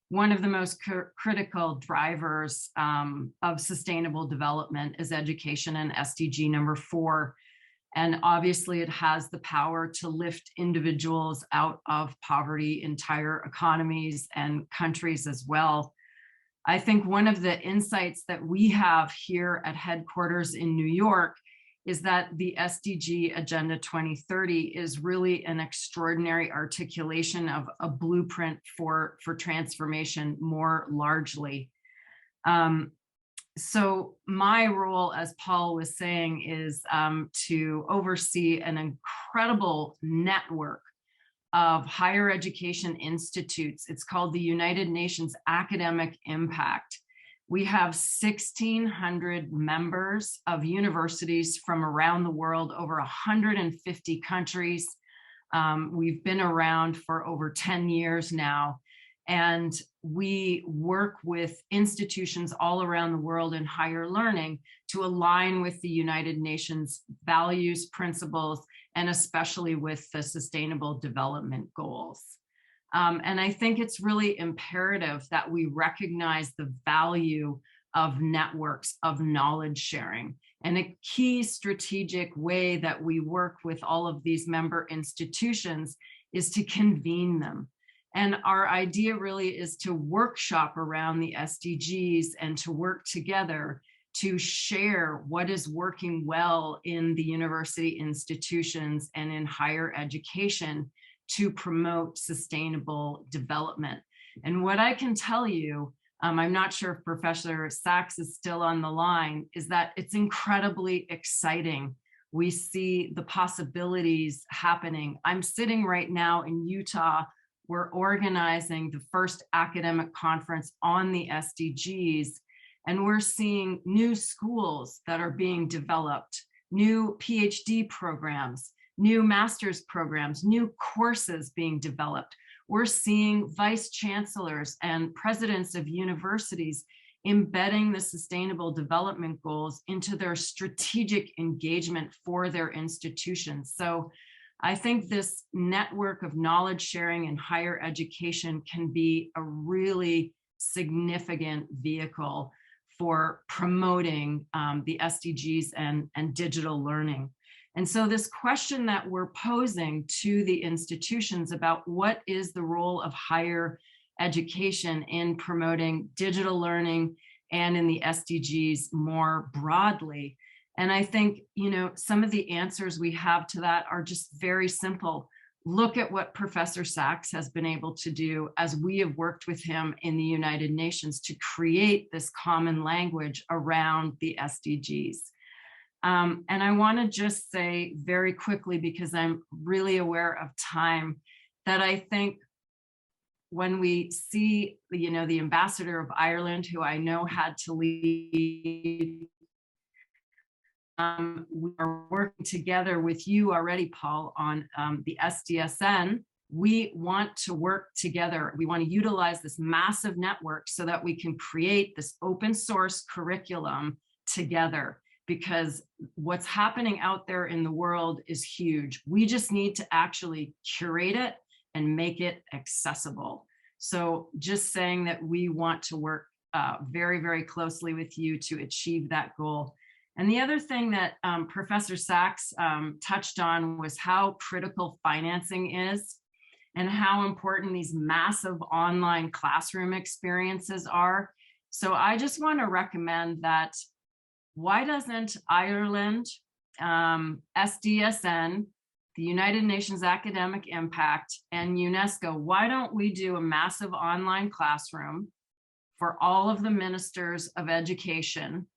one of the most critical drivers of sustainable development is education, and SDG number 4. And obviously it has the power to lift individuals out of poverty, entire economies and countries as well. I think one of the insights that we have here at headquarters in New York is that the SDG Agenda 2030 is really an extraordinary articulation of a blueprint for transformation more largely. So my role, as Paul was saying, is to oversee an incredible network of higher education institutes. It's called the United Nations Academic Impact. We have 1,600 members of universities from around the world, over 150 countries. We've been around for over 10 years now. And we work with institutions all around the world in higher learning to align with the United Nations values, principles, and especially with the Sustainable Development Goals. And I think it's really imperative that we recognize the value of networks of knowledge sharing. And a key strategic way that we work with all of these member institutions is to convene them. And our idea really is to workshop around the SDGs and to work together to share what is working well in the university institutions and in higher education to promote sustainable development. And what I can tell you, I'm not sure if Professor Sachs is still on the line, is that it's incredibly exciting. We see the possibilities happening. I'm sitting right now in Utah. We're organizing the first academic conference on the SDGs, and we're seeing new schools that are being developed, new PhD programs, new master's programs, new courses being developed. We're seeing vice chancellors and presidents of universities embedding the Sustainable Development Goals into their strategic engagement for their institutions. So I think this network of knowledge sharing in higher education can be a really significant vehicle for promoting the SDGs and digital learning. And so this question that we're posing to the institutions about what is the role of higher education in promoting digital learning and in the SDGs more broadly. And I think, some of the answers we have to that are just very simple. Look at what Professor Sachs has been able to do as we have worked with him in the United Nations to create this common language around the SDGs. And I want to just say very quickly, because I'm really aware of time, that I think when we see, the ambassador of Ireland, who I know had to leave, we are working together with you already, Paul, on the SDSN. We want to work together. We want to utilize this massive network so that we can create this open source curriculum together, because what's happening out there in the world is huge. We just need to actually curate it and make it accessible. So just saying that we want to work very, very closely with you to achieve that goal. And the other thing that Professor Sachs touched on was how critical financing is and how important these massive online classroom experiences are. So I just want to recommend that, why doesn't Ireland, SDSN, the United Nations Academic Impact, and UNESCO, why don't we do a massive online classroom for all of the ministers of education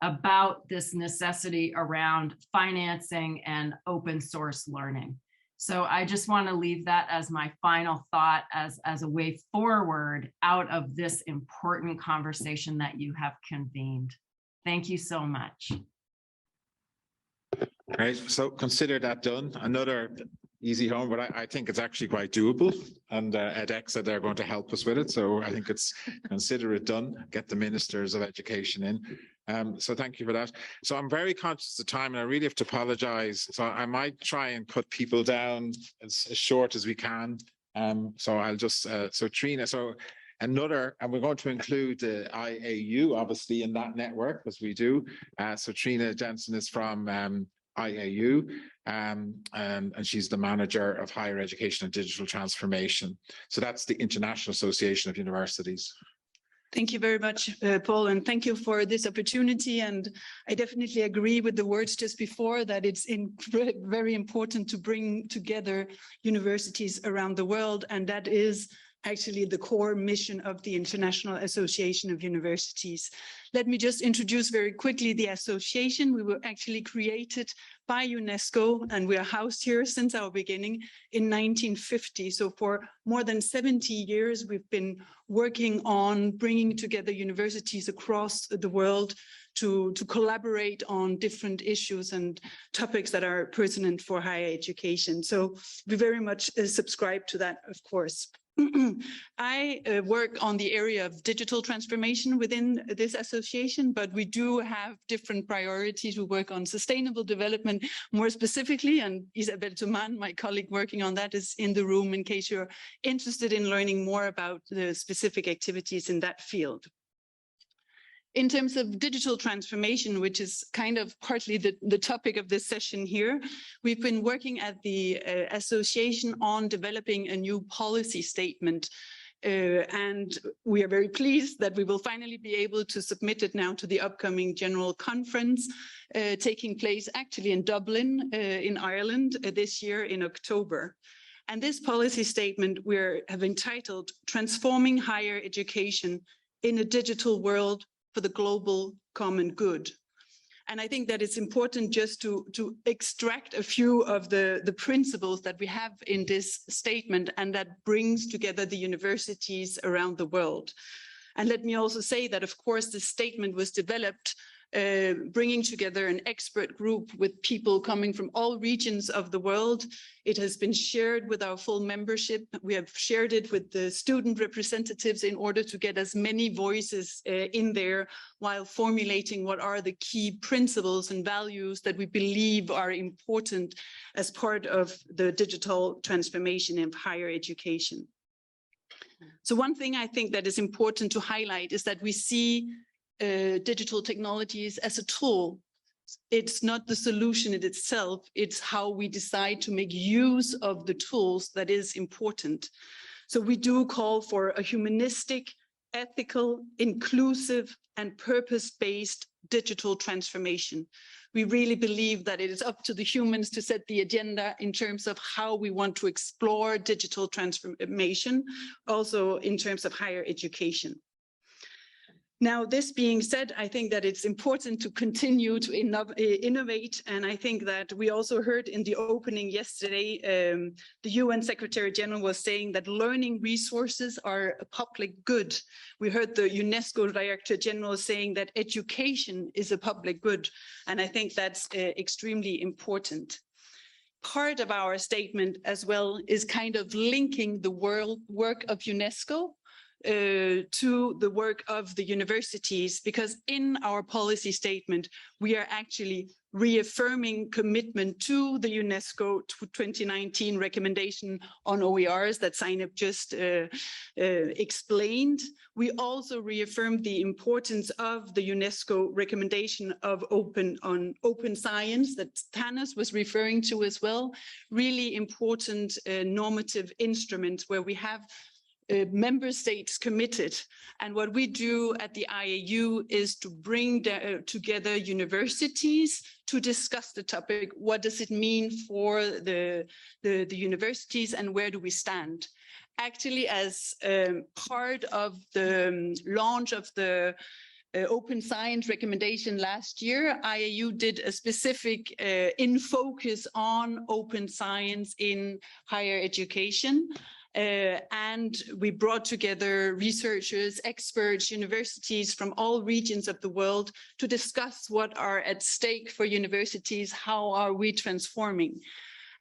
about this necessity around financing and open source learning? So I just want to leave that as my final thought as a way forward out of this important conversation that you have convened. Thank you so much. Right, so consider that done. Another easy home, but I think it's actually quite doable. And edX said they're going to help us with it. So I think it's consider it done, get the ministers of education in. So thank you for that. So I'm very conscious of time and I really have to apologize. So I might try and cut people down as short as we can. So I'll just, so Trina, so another, and we're going to include the IAU obviously in that network as we do. So Trina Jensen is from IAU, and she's the manager of higher education and digital transformation. So that's the International Association of Universities. Thank you very much, Paul, and thank you for this opportunity. And I definitely agree with the words just before that it's very important to bring together universities around the world, and that is actually the core mission of the International Association of Universities. Let me just introduce very quickly the association. We were actually created by UNESCO and we are housed here since our beginning in 1950. So for more than 70 years, we've been working on bringing together universities across the world to collaborate on different issues and topics that are pertinent for higher education. So we very much subscribe to that, of course. I work on the area of digital transformation within this association, but we do have different priorities. We work on sustainable development more specifically, and Isabel Tuman, my colleague working on that, is in the room in case you're interested in learning more about the specific activities in that field. In terms of digital transformation, which is kind of partly the topic of this session here, we've been working at the association on developing a new policy statement. And we are very pleased that we will finally be able to submit it now to the upcoming General Conference taking place actually in Dublin in Ireland this year in October. And this policy statement we have entitled Transforming Higher Education in a Digital World for the Global Common Good. And I think that it's important just to extract a few of the principles that we have in this statement and that brings together the universities around the world. And let me also say that, of course, the statement was developed bringing together an expert group with people coming from all regions of the world. It has been shared with our full membership. We have shared it with the student representatives in order to get as many voices in there while formulating what are the key principles and values that we believe are important as part of the digital transformation of higher education. So one thing I think that is important to highlight is that we see digital technologies as a tool. It's not the solution in itself, it's how we decide to make use of the tools that is important. So we do call for a humanistic, ethical, inclusive, and purpose-based digital transformation. We really believe that it is up to the humans to set the agenda in terms of how we want to explore digital transformation, also in terms of higher education. Now, this being said, I think that it's important to continue to innovate. And I think that we also heard in the opening yesterday, the UN Secretary General was saying that learning resources are a public good. We heard the UNESCO Director General saying that education is a public good. And I think that's extremely important. Part of our statement as well is kind of linking the work of UNESCO to the work of the universities, because in our policy statement, we are actually reaffirming commitment to the UNESCO 2019 recommendation on OERs that Zainab just explained. We also reaffirmed the importance of the UNESCO recommendation of open science that Thanos was referring to as well. Really important normative instruments where we have member states committed. And what we do at the IAU is to bring together universities to discuss the topic. What does it mean for the universities, and where do we stand? Actually, as part of the launch of the Open Science recommendation last year, IAU did a specific in focus on open science in higher education. And we brought together researchers, experts, universities from all regions of the world to discuss what are at stake for universities, how are we transforming.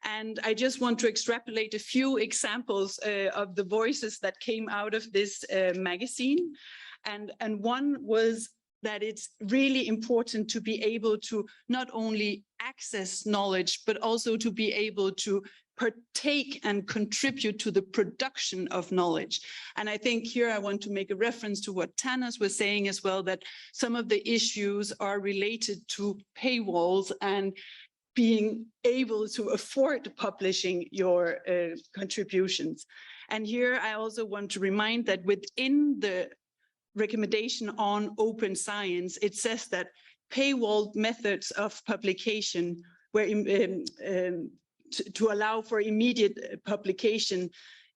And I just want to extrapolate a few examples of the voices that came out of this magazine. And one was that it's really important to be able to not only access knowledge, but also to be able to partake and contribute to the production of knowledge. And I think here I want to make a reference to what Tanas was saying as well, that some of the issues are related to paywalls and being able to afford publishing your contributions. And here I also want to remind that within the recommendation on open science, it says that paywall methods of publication where to allow for immediate publication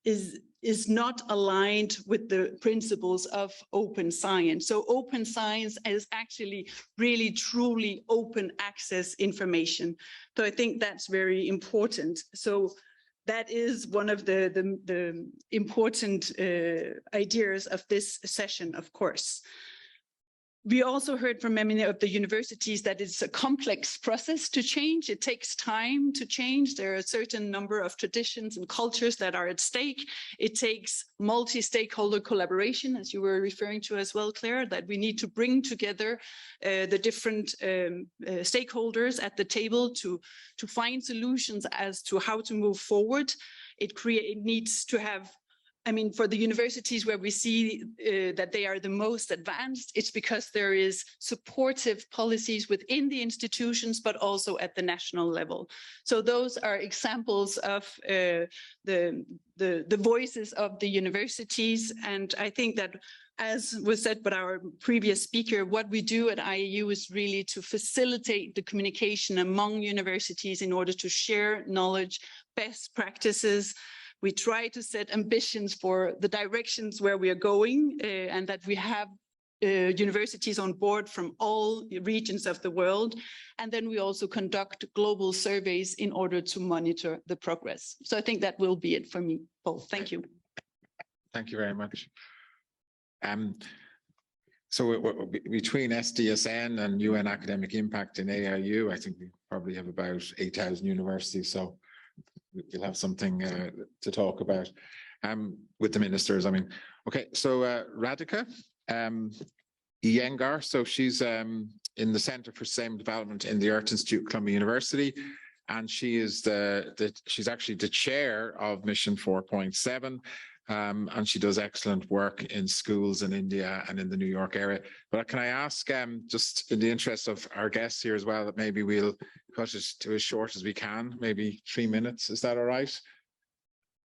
is not aligned with the principles of open science. So open science is actually really truly open access information. So I think that's very important. So that is one of the important ideas of this session, of course. We also heard from many of the universities that it's a complex process to change. It takes time to change. There are a certain number of traditions and cultures that are at stake. It takes multi-stakeholder collaboration, as you were referring to as well, Claire, that we need to bring together the different stakeholders at the table to find solutions as to how to move forward. It needs to have, I mean, for the universities where we see that they are the most advanced, it's because there is supportive policies within the institutions, but also at the national level. So those are examples of the voices of the universities. And I think that, as was said by our previous speaker, what we do at IAU is really to facilitate the communication among universities in order to share knowledge, best practices. We try to set ambitions for the directions where we are going, and that we have universities on board from all regions of the world. And then we also conduct global surveys in order to monitor the progress. So I think that will be it for me, Paul. Thank you. Thank you very much. So between SDSN and UN Academic Impact in AIU, I think we probably have about 8,000 universities. So we'll have something to talk about with the ministers. I mean, okay, so Radhika Iyengar, so she's in the Center for Sustainable Development in the Earth Institute, Columbia University, and she is she's actually the chair of Mission 4.7, and she does excellent work in schools in India and in the New York area. But can I ask, just in the interest of our guests here as well, that maybe we'll cut it to as short as we can, maybe 3 minutes. Is that all right?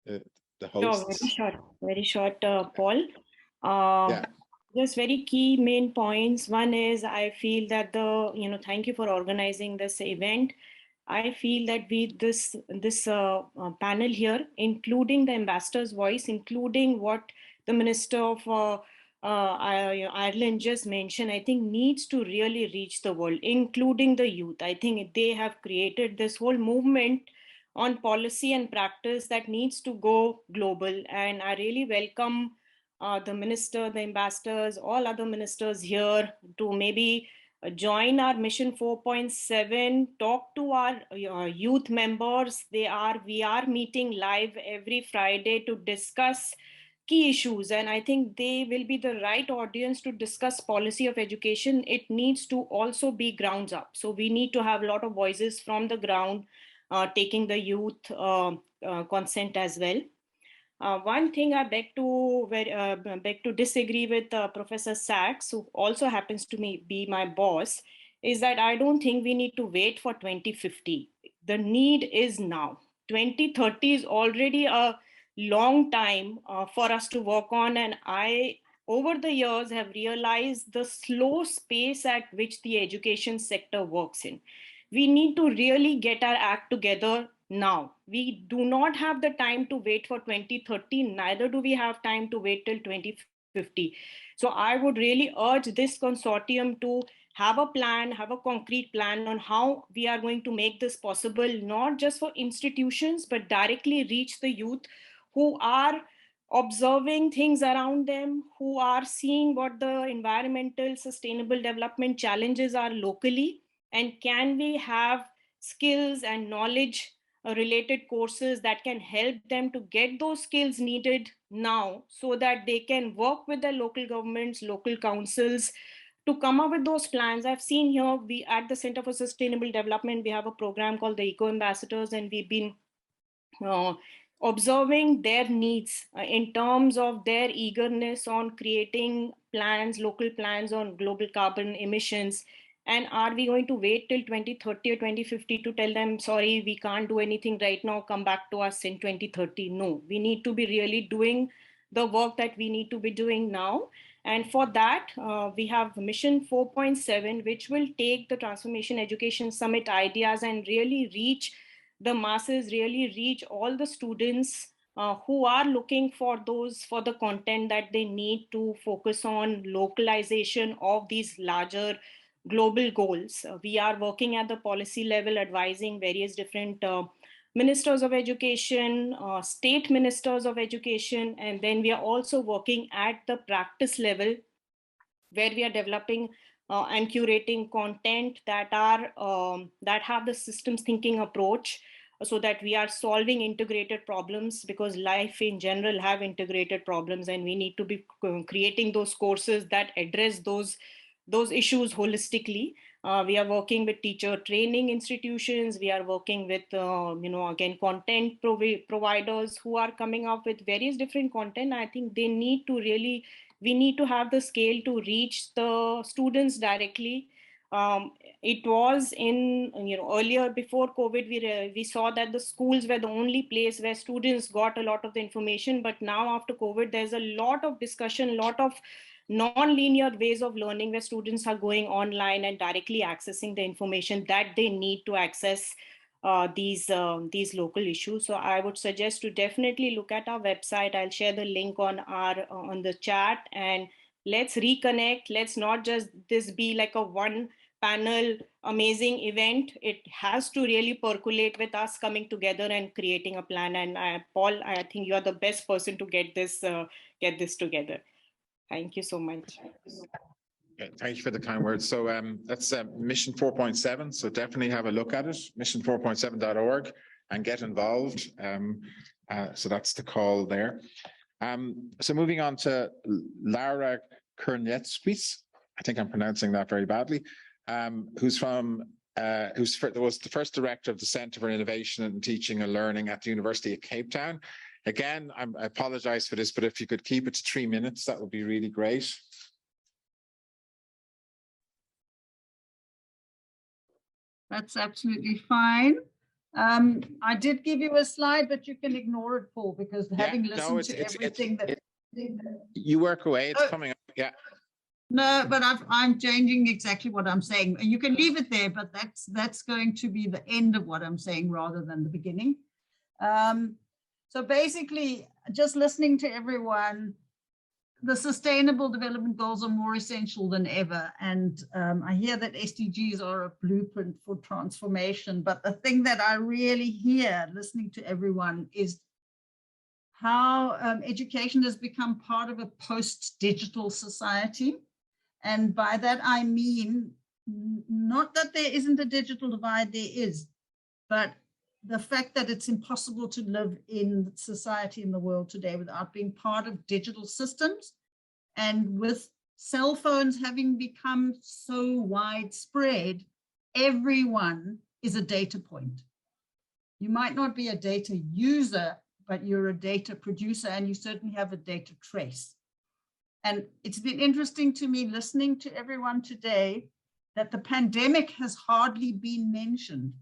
The hosts. Sure, very short, Paul. Yeah. Just very key main points. One is I feel that thank you for organizing this event. I feel that this panel here, including the ambassador's voice, including what the Minister of Ireland just mentioned, I think needs to really reach the world, including the youth. I think they have created this whole movement on policy and practice that needs to go global. And I really welcome the minister, the ambassadors, all other ministers here to maybe join our Mission 4.7, talk to our youth members. We are meeting live every Friday to discuss key issues, and I think they will be the right audience to discuss policy of education. It needs to also be grounds up. So we need to have a lot of voices from the ground, taking the youth consent as well. One thing I beg to disagree with Professor Sachs, who also happens to be my boss, is that I don't think we need to wait for 2050. The need is now. 2030 is already a long time for us to work on. And I, over the years, have realized the slow pace at which the education sector works in. We need to really get our act together now. We do not have the time to wait for 2030, neither do we have time to wait till 2050. So I would really urge this consortium to have a plan, have a concrete plan on how we are going to make this possible, not just for institutions, but directly reach the youth who are observing things around them, who are seeing what the environmental sustainable development challenges are locally, and can we have skills and knowledge related courses that can help them to get those skills needed now, so that they can work with their local governments, local councils, to come up with those plans. I've seen here, we at the Center for Sustainable Development, we have a program called the Eco Ambassadors, and we've been observing their needs in terms of their eagerness on creating plans, local plans on global carbon emissions. And are we going to wait till 2030 or 2050 to tell them, sorry, we can't do anything right now, come back to us in 2030? No, we need to be really doing the work that we need to be doing now. And for that, we have Mission 4.7, which will take the Transformation Education Summit ideas and really reach the masses, really reach all the students who are looking for the content that they need to focus on localization of these larger global goals. We are working at the policy level, advising various different ministers of education, state ministers of education, and then we are also working at the practice level, where we are developing and curating content that have the systems thinking approach, so that we are solving integrated problems, because life in general have integrated problems, and we need to be creating those courses that address those issues holistically. We are working with teacher training institutions. We are working with, again, content providers who are coming up with various different content. I think we need to have the scale to reach the students directly. It was in, earlier before COVID, we saw that the schools were the only place where students got a lot of the information. But now after COVID, there's a lot of discussion, a lot of non-linear ways of learning where students are going online and directly accessing the information that they need to access these local issues. So I would suggest to definitely look at our website. I'll share the link on the chat, and let's reconnect. Let's not just this be like a one panel amazing event. It has to really percolate with us coming together and creating a plan. And Paul, I think you are the best person to get this together. Thank you so much. Okay, thank you for the kind words. So that's Mission 4.7. So definitely have a look at it, mission4.7.org, and get involved. So that's the call there. So moving on to Laura Kernetskis, I think I'm pronouncing that very badly, who's was the first director of the Centre for Innovation and Teaching and Learning at the University of Cape Town. Again, I apologize for this, but if you could keep it to 3 minutes, that would be really great. That's absolutely fine. I did give you a slide, but you can ignore it, Paul, because having listened to everything that you work away, it's coming up. Yeah. No, but I'm changing exactly what I'm saying. You can leave it there, but that's going to be the end of what I'm saying rather than the beginning. So basically, just listening to everyone, the Sustainable Development Goals are more essential than ever. And I hear that SDGs are a blueprint for transformation. But the thing that I really hear listening to everyone is how education has become part of a post-digital society. And by that, I mean, not that there isn't a digital divide, there is, but the fact that it's impossible to live in society in the world today without being part of digital systems. And with cell phones having become so widespread, everyone is a data point. You might not be a data user, but you're a data producer, and you certainly have a data trace. And it's been interesting to me listening to everyone today that the pandemic has hardly been mentioned.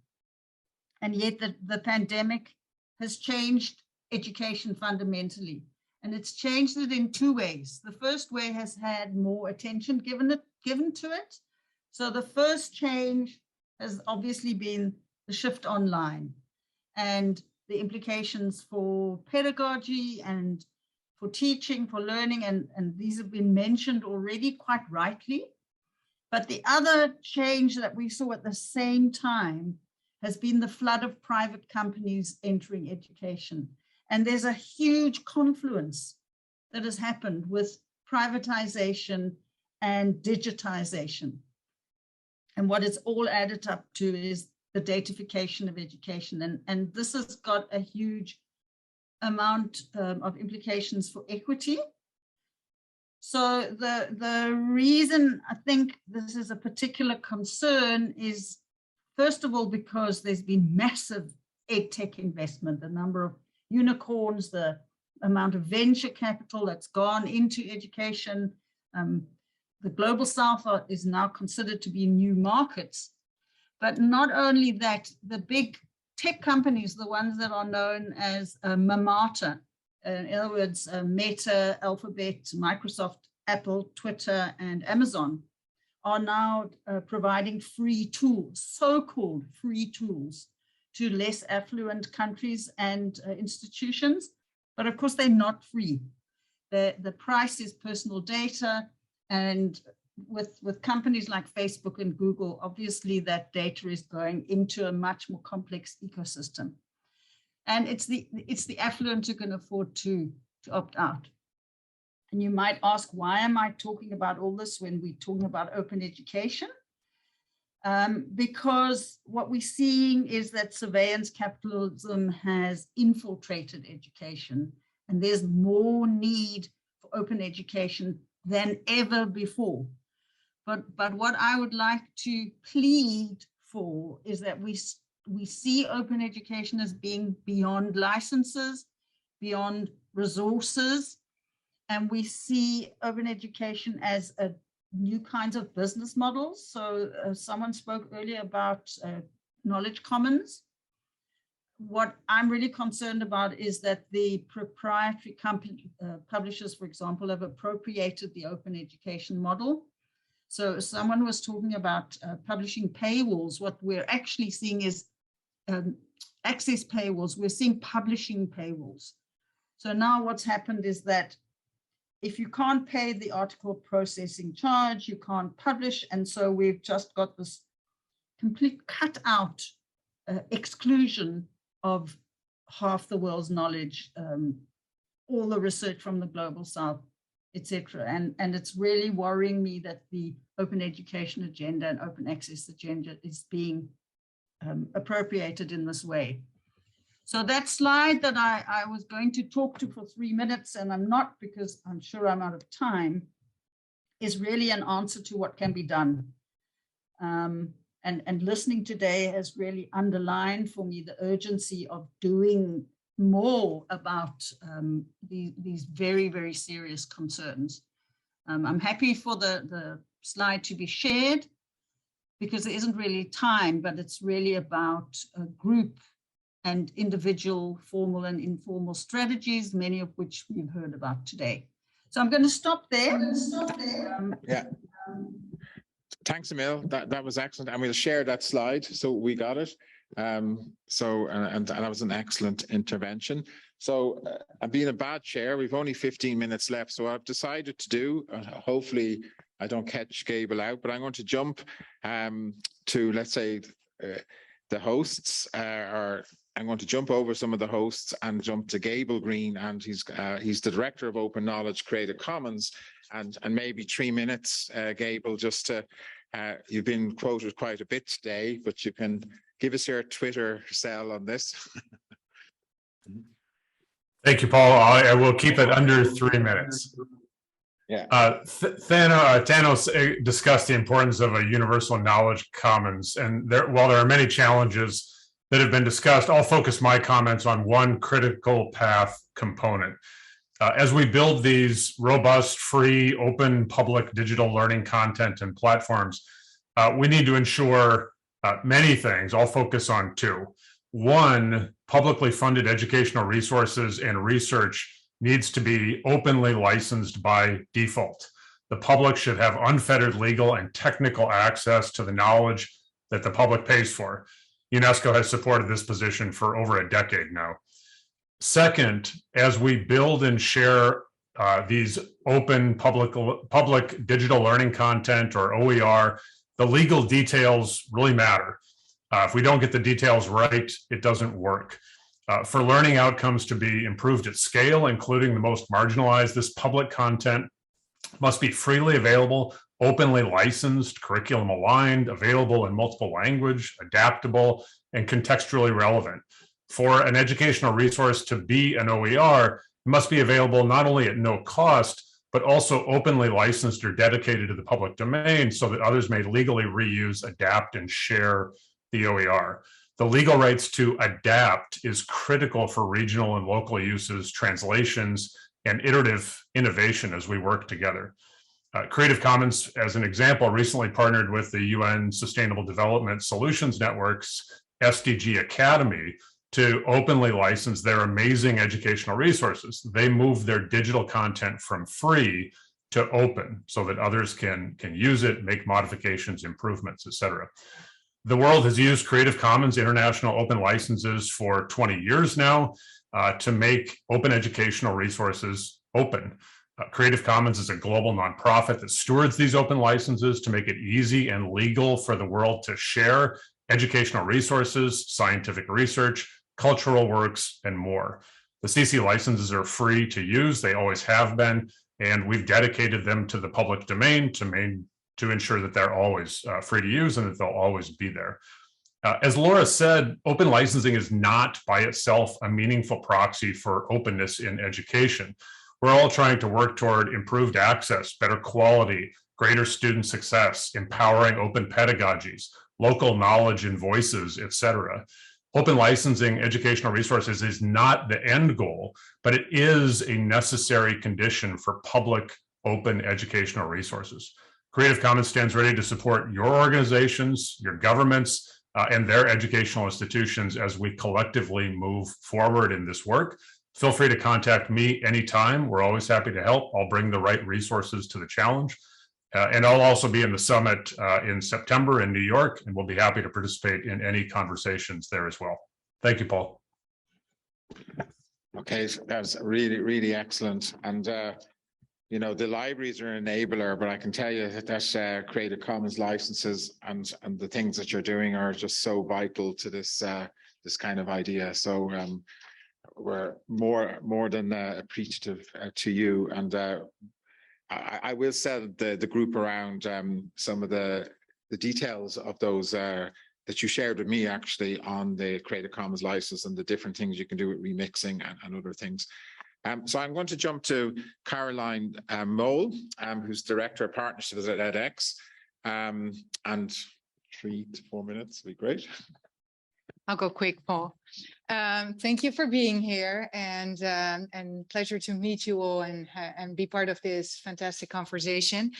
And yet the pandemic has changed education fundamentally. And it's changed it in two ways. The first way has had more attention given to it. So the first change has obviously been the shift online and the implications for pedagogy and for teaching, for learning, and these have been mentioned already quite rightly. But the other change that we saw at the same time has been the flood of private companies entering education. And there's a huge confluence that has happened with privatization and digitization. And what it's all added up to is the datafication of education. And this has got a huge amount of implications for equity. So the reason I think this is a particular concern is, first of all, because there's been massive edtech investment, the number of unicorns, the amount of venture capital that's gone into education. The global south is now considered to be new markets. But not only that, the big tech companies, the ones that are known as mamata, in other words, Meta, Alphabet, Microsoft, Apple, Twitter, and Amazon, are now providing free tools, so-called free tools, to less affluent countries and institutions. But of course, they're not free. The price is personal data, and with companies like Facebook and Google, obviously that data is going into a much more complex ecosystem. And it's the affluent who can afford to opt out. And you might ask, why am I talking about all this when we're talking about open education? Because what we're seeing is that surveillance capitalism has infiltrated education, and there's more need for open education than ever before. But what I would like to plead for is that we see open education as being beyond licenses, beyond resources, and we see open education as a new kinds of business models. So someone spoke earlier about knowledge commons. What I'm really concerned about is that the proprietary company publishers, for example, have appropriated the open education model. So someone was talking about publishing paywalls. What we're actually seeing is access paywalls. We're seeing publishing paywalls. So now what's happened is that if you can't pay the article processing charge, you can't publish. And so we've just got this complete cut out exclusion of half the world's knowledge, all the research from the global south, etc. And it's really worrying me that the open education agenda and open access agenda is being appropriated in this way. So that slide that I was going to talk to for 3 minutes, and I'm not because I'm sure I'm out of time, is really an answer to what can be done. And listening today has really underlined for me the urgency of doing more about these very, very serious concerns. I'm happy for the slide to be shared because there isn't really time, but it's really about a group and individual formal and informal strategies, many of which we've heard about today. So I'm going to stop there. Yeah. Thanks, Emil. That was excellent. And we'll share that slide. So we got it. And that was an excellent intervention. So I'm being a bad chair. We've only 15 minutes left. So I've decided to do, hopefully I don't catch Gable out, but I'm going to jump to, let's say, the hosts, or I'm going to jump over some of the hosts and jump to Gable Green, and he's the Director of Open Knowledge Creative Commons, and maybe 3 minutes, Gable, just to, you've been quoted quite a bit today, but you can give us your Twitter sell on this. Thank you, Paul. I will keep it under 3 minutes. Yeah. Thanos discussed the importance of a universal knowledge commons, and while there are many challenges that have been discussed, I'll focus my comments on one critical path component. As we build these robust, free, open, public digital learning content and platforms, we need to ensure many things. I'll focus on two. One, publicly funded educational resources and research needs to be openly licensed by default. The public should have unfettered legal and technical access to the knowledge that the public pays for. UNESCO has supported this position for over a decade now. Second, as we build and share these open public digital learning content, or OER, the legal details really matter. If we don't get the details right, it doesn't work. For learning outcomes to be improved at scale, including the most marginalized, this public content must be freely available, openly licensed, curriculum aligned, available in multiple language, adaptable, and contextually relevant. For an educational resource to be an OER, it must be available not only at no cost, but also openly licensed or dedicated to the public domain so that others may legally reuse, adapt, and share the OER. The legal rights to adapt is critical for regional and local uses, translations, and iterative innovation as we work together. Creative Commons, as an example, recently partnered with the UN Sustainable Development Solutions Network's SDG Academy to openly license their amazing educational resources. They move their digital content from free to open so that others can use it, make modifications, improvements, etc. The world has used Creative Commons international open licenses for 20 years now to make open educational resources open. Creative Commons is a global nonprofit that stewards these open licenses to make it easy and legal for the world to share educational resources, scientific research, cultural works, and more. The CC licenses are free to use. They always have been, and we've dedicated them to the public domain to ensure that they're always free to use and that they'll always be there. As Laura said, open licensing is not by itself a meaningful proxy for openness in education. We're all trying to work toward improved access, better quality, greater student success, empowering open pedagogies, local knowledge and voices, etc. Open licensing educational resources is not the end goal, but it is a necessary condition for public open educational resources. Creative Commons stands ready to support your organizations, your governments, and their educational institutions as we collectively move forward in this work. Feel free to contact me anytime. We're always happy to help. I'll bring the right resources to the challenge. And I'll also be in the summit in September in New York, and we'll be happy to participate in any conversations there as well. Thank you, Paul. Okay, that's really, really excellent. And you know, the libraries are an enabler, but I can tell you that Creative Commons licenses and the things that you're doing are just so vital to this this kind of idea. So we're more than appreciative to you. And I will set the group around some of the details of those that you shared with me actually on the Creative Commons license and the different things you can do with remixing and other things. So I'm going to jump to Caroline Mole, who's Director of Partnerships at edX. And 3 to 4 minutes would be great. I'll go quick, Paul. Thank you for being here, and pleasure to meet you all and be part of this fantastic conversation.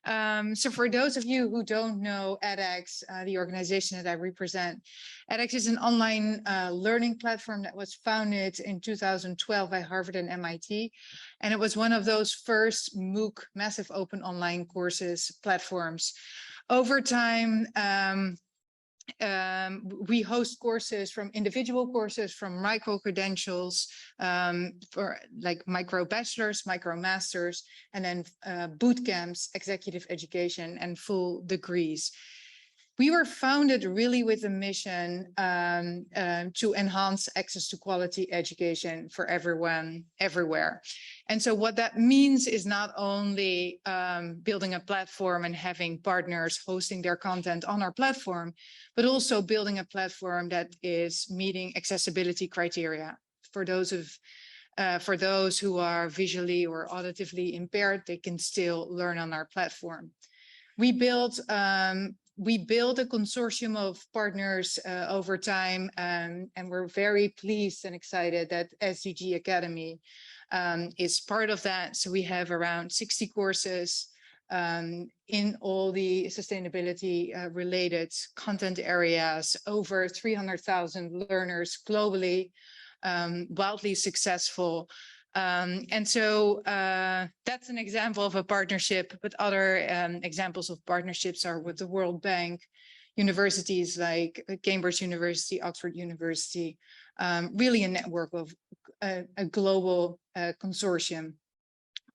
So for those of you who don't know edX, the organization that I represent, edX is an online learning platform that was founded in 2012 by Harvard and MIT. And it was one of those first MOOC, massive open online courses platforms. Over time, we host courses from individual courses, from micro credentials for like micro bachelors, micro masters, and then boot camps, executive education, and full degrees. We were founded really with a mission to enhance access to quality education for everyone, everywhere. And so what that means is not only building a platform and having partners hosting their content on our platform, but also building a platform that is meeting accessibility criteria. For those who are visually or auditively impaired, they can still learn on our platform. We built a consortium of partners over time, and we're very pleased and excited that SDG Academy is part of that. So we have around 60 courses in all the sustainability related content areas, over 300,000 learners globally, wildly successful. And so that's an example of a partnership, but other examples of partnerships are with the World Bank, universities like Cambridge University, Oxford University, really a network of a global consortium.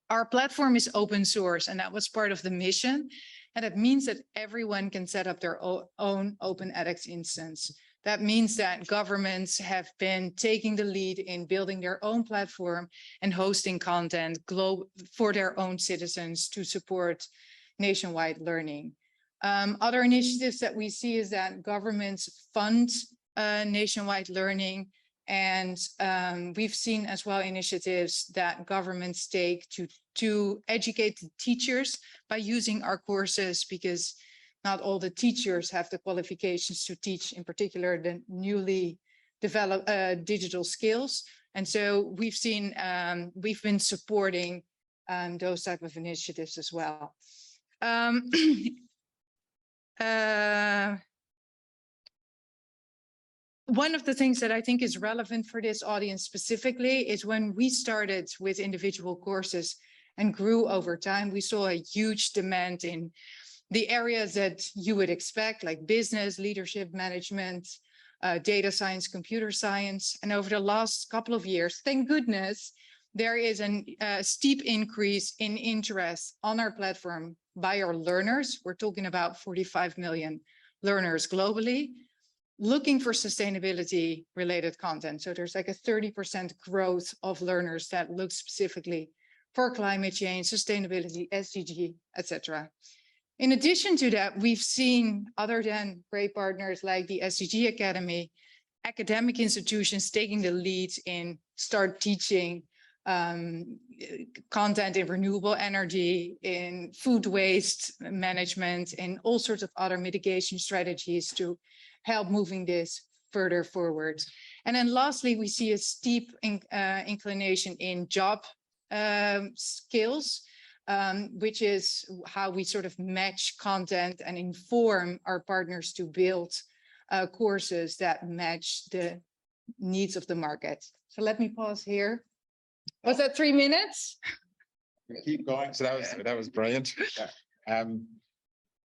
Our platform is open source, and that was part of the mission. And it means that everyone can set up their own open edX instance. That means that governments have been taking the lead in building their own platform and hosting content for their own citizens to support nationwide learning. Other initiatives that we see is that governments fund nationwide learning. And we've seen as well initiatives that governments take to educate the teachers by using our courses, because not all the teachers have the qualifications to teach, in particular, the newly developed digital skills. And so we've been supporting those type of initiatives as well. One of the things that I think is relevant for this audience specifically is when we started with individual courses and grew over time, we saw a huge demand in the areas that you would expect, like business, leadership, management, data science, computer science. And over the last couple of years, thank goodness, there is a steep increase in interest on our platform by our learners. We're talking about 45 million learners globally, looking for sustainability related content. So there's like a 30% growth of learners that look specifically for climate change, sustainability, SDG, etc. In addition to that, we've seen, other than great partners like the SDG Academy, academic institutions taking the lead in start teaching content in renewable energy, in food waste management, and all sorts of other mitigation strategies to help moving this further forward. And then lastly, we see a steep inclination in job skills, which is how we sort of match content and inform our partners to build courses that match the needs of the market. So let me pause here. Was that 3 minutes? Keep going. So that was brilliant.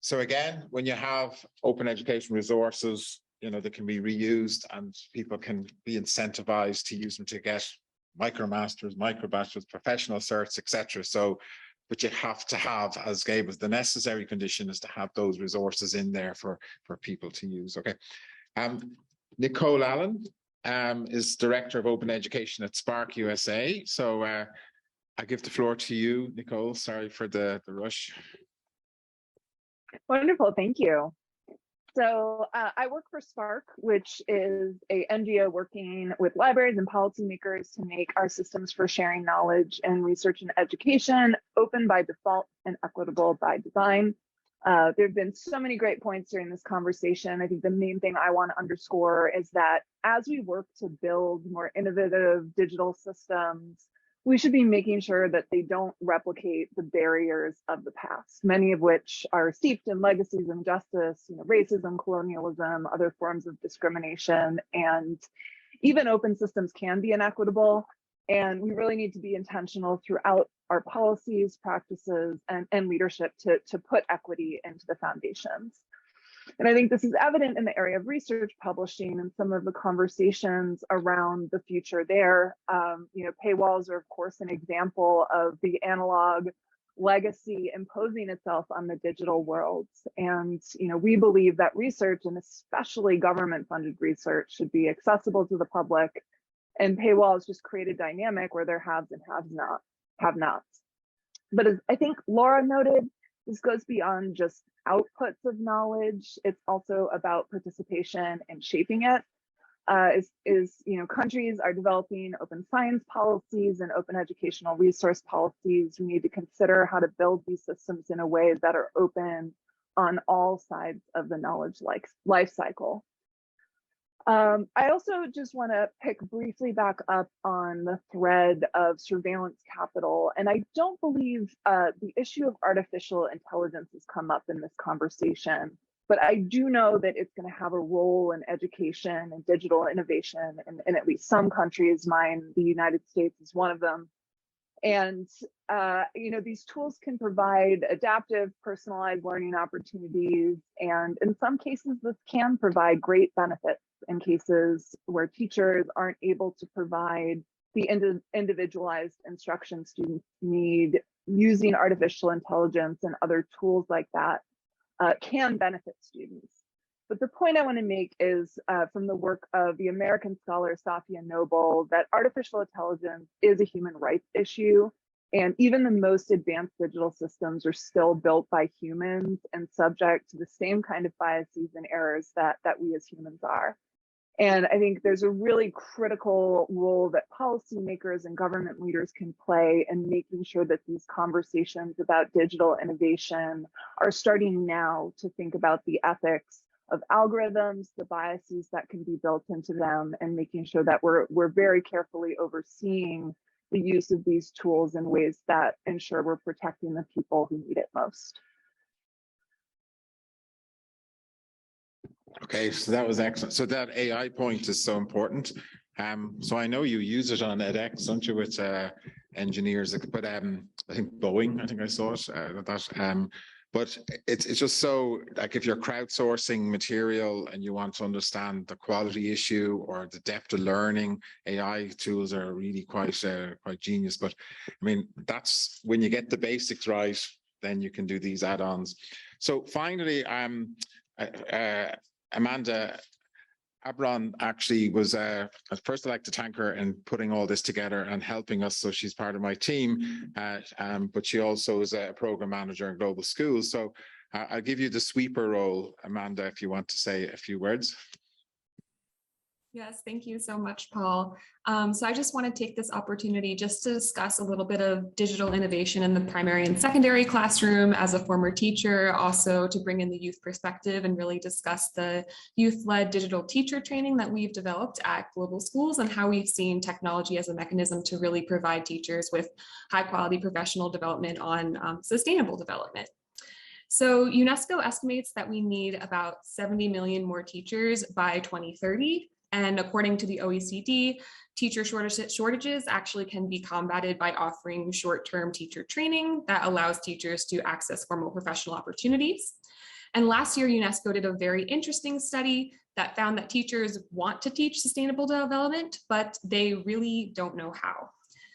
So again, when you have open education resources, that can be reused and people can be incentivized to use them to get micromasters, microbachelors, professional certs, etc. So, but you have to have, as Gabe was, the necessary condition is to have those resources in there for people to use. Okay. Nicole Allen is Director of Open Education at Spark USA. So I give the floor to you, Nicole. Sorry for the rush. Wonderful, thank you. So I work for Spark, which is a NGO working with libraries and policymakers to make our systems for sharing knowledge and research and education open by default and equitable by design. There have been so many great points during this conversation. I think the main thing I want to underscore is that as we work to build more innovative digital systems, we should be making sure that they don't replicate the barriers of the past, many of which are steeped in legacies of injustice, racism, colonialism, other forms of discrimination, and even open systems can be inequitable. And we really need to be intentional throughout our policies, practices, and leadership to put equity into the foundations. And I think this is evident in the area of research publishing and some of the conversations around the future there. Paywalls are, of course, an example of the analog legacy imposing itself on the digital world. And we believe that research, and especially government-funded research, should be accessible to the public. And paywalls just create a dynamic where there haves and have-nots. But as I think Laura noted, this goes beyond just outputs of knowledge. It's also about participation and shaping it. Countries are developing open science policies and open educational resource policies. We need to consider how to build these systems in a way that are open on all sides of the knowledge life cycle. I also just want to pick briefly back up on the thread of surveillance capital. And I don't believe the issue of artificial intelligence has come up in this conversation, but I do know that it's going to have a role in education and digital innovation in at least some countries. Mine, the United States, is one of them. And these tools can provide adaptive, personalized learning opportunities. And in some cases, this can provide great benefits in cases where teachers aren't able to provide the individualized instruction students need. Using artificial intelligence and other tools like that can benefit students. But the point I want to make is from the work of the American scholar Safia Noble, that artificial intelligence is a human rights issue. And even the most advanced digital systems are still built by humans and subject to the same kind of biases and errors that we as humans are. And I think there's a really critical role that policymakers and government leaders can play in making sure that these conversations about digital innovation are starting now to think about the ethics of algorithms, the biases that can be built into them, and making sure that we're very carefully overseeing the use of these tools in ways that ensure we're protecting the people who need it most. Okay, so that was excellent. So that AI point is so important. So I know you use it on edX, don't you, with engineers, but I think Boeing, I think I saw it, but it's just so, like, if you're crowdsourcing material and you want to understand the quality issue or the depth of learning, AI tools are really quite genius. But I mean, that's when you get the basics right, then you can do these add-ons. So finally, Amanda Abron actually was, first I'd like to thank her in putting all this together and helping us. So she's part of my team, but she also is a program manager in global schools. So I'll give you the sweeper role, Amanda, if you want to say a few words. Yes, thank you so much, Paul. So I just want to take this opportunity just to discuss a little bit of digital innovation in the primary and secondary classroom as a former teacher, also to bring in the youth perspective and really discuss the youth-led digital teacher training that we've developed at global schools and how we've seen technology as a mechanism to really provide teachers with high-quality professional development on sustainable development. So UNESCO estimates that we need about 70 million more teachers by 2030. And according to the OECD, teacher shortages actually can be combated by offering short-term teacher training that allows teachers to access formal professional opportunities. And last year, UNESCO did a very interesting study that found that teachers want to teach sustainable development, but they really don't know how.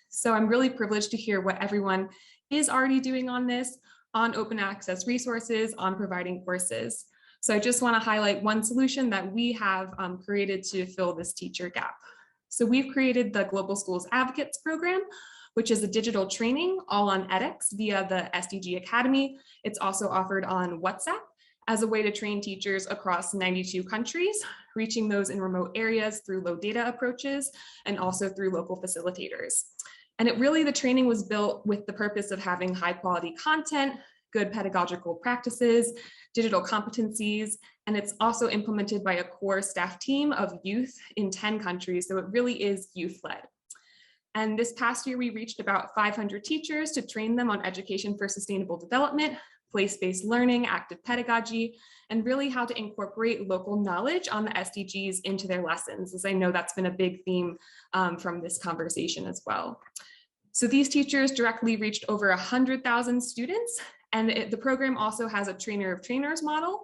So I'm really privileged to hear what everyone is already doing on this, on open access resources, on providing courses. So I just want to highlight one solution that we have created to fill this teacher gap. So we've created the Global Schools Advocates Program, which is a digital training all on edX via the SDG Academy. It's also offered on WhatsApp as a way to train teachers across 92 countries, reaching those in remote areas through low data approaches and also through local facilitators. And the training was built with the purpose of having high quality content, good pedagogical practices, digital competencies, and it's also implemented by a core staff team of youth in 10 countries, so it really is youth-led. And this past year, we reached about 500 teachers to train them on education for sustainable development, place-based learning, active pedagogy, and really how to incorporate local knowledge on the SDGs into their lessons, as I know that's been a big theme from this conversation as well. So these teachers directly reached over 100,000 students, and the program also has a trainer of trainers model,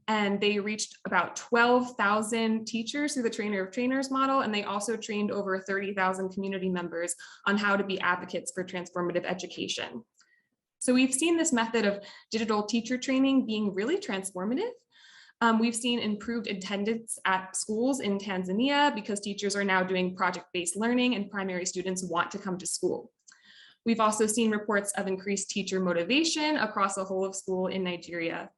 and they reached about 12,000 teachers through the trainer of trainers model, and they also trained over 30,000 community members on how to be advocates for transformative education. So we've seen this method of digital teacher training being really transformative. We've seen improved attendance at schools in Tanzania because teachers are now doing project-based learning and primary students want to come to school. We've also seen reports of increased teacher motivation across the whole of school in Nigeria.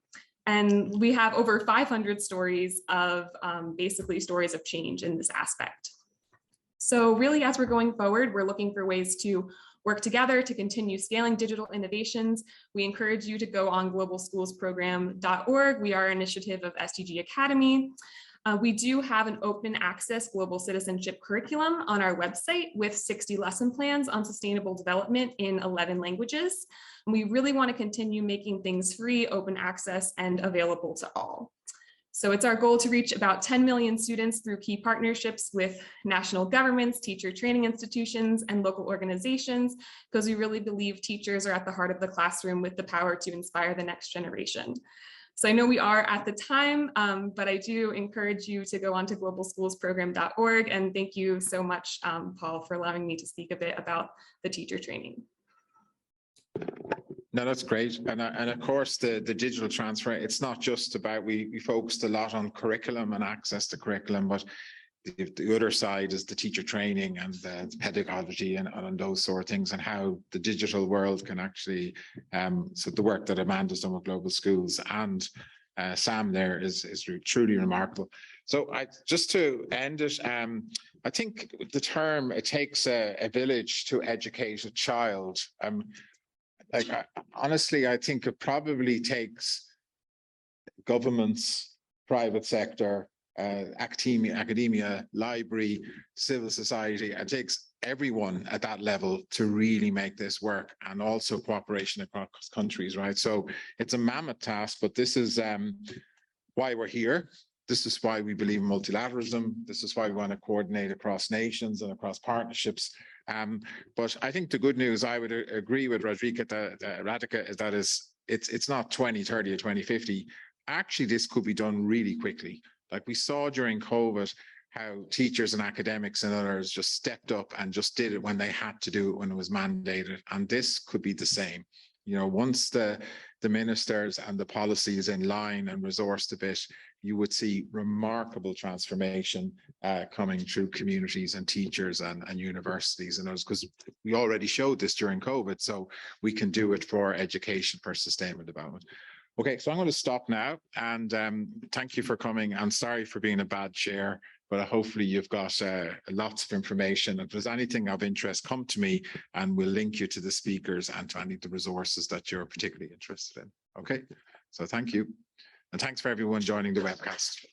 And we have over 500 stories of basically stories of change in this aspect. So really, as we're going forward, we're looking for ways to work together to continue scaling digital innovations. We encourage you to go on globalschoolsprogram.org. We are an initiative of SDG Academy. We do have an open access global citizenship curriculum on our website with 60 lesson plans on sustainable development in 11 languages. And we really want to continue making things free, open access, and available to all. So it's our goal to reach about 10 million students through key partnerships with national governments, teacher training institutions, and local organizations, because we really believe teachers are at the heart of the classroom with the power to inspire the next generation. So I know we are at the time, but I do encourage you to go on to globalschoolsprogram.org. And thank you so much, Paul, for allowing me to speak a bit about the teacher training. No, that's great. And of course, the digital transfer, it's not just about, we focused a lot on curriculum and access to curriculum, but the other side is the teacher training and the pedagogy and those sort of things, and how the digital world can actually, so the work that Amanda's done with Global Schools and Sam there is truly remarkable. So just to end it, I think the term, it takes a village to educate a child. Honestly, I think it probably takes governments, private sector, academia, library, civil society. It takes everyone at that level to really make this work, and also cooperation across countries, right? So it's a mammoth task, but this is why we're here. This is why we believe in multilateralism. This is why we want to coordinate across nations and across partnerships. But I think the good news, I would agree with Radhika, is that it's not 2030 or 2050. Actually, this could be done really quickly. Like we saw during COVID, how teachers and academics and others just stepped up and just did it when they had to do it, when it was mandated. And this could be the same. You know, once the ministers and the policies in line and resourced a bit, you would see remarkable transformation coming through communities and teachers and universities and those, because we already showed this during COVID, so we can do it for education, for sustainable development. Okay, so I'm going to stop now, and thank you for coming. I'm sorry for being a bad chair, but hopefully you've got lots of information. If there's anything of interest, come to me and we'll link you to the speakers and to any of the resources that you're particularly interested in. Okay, so thank you. And thanks for everyone joining the webcast.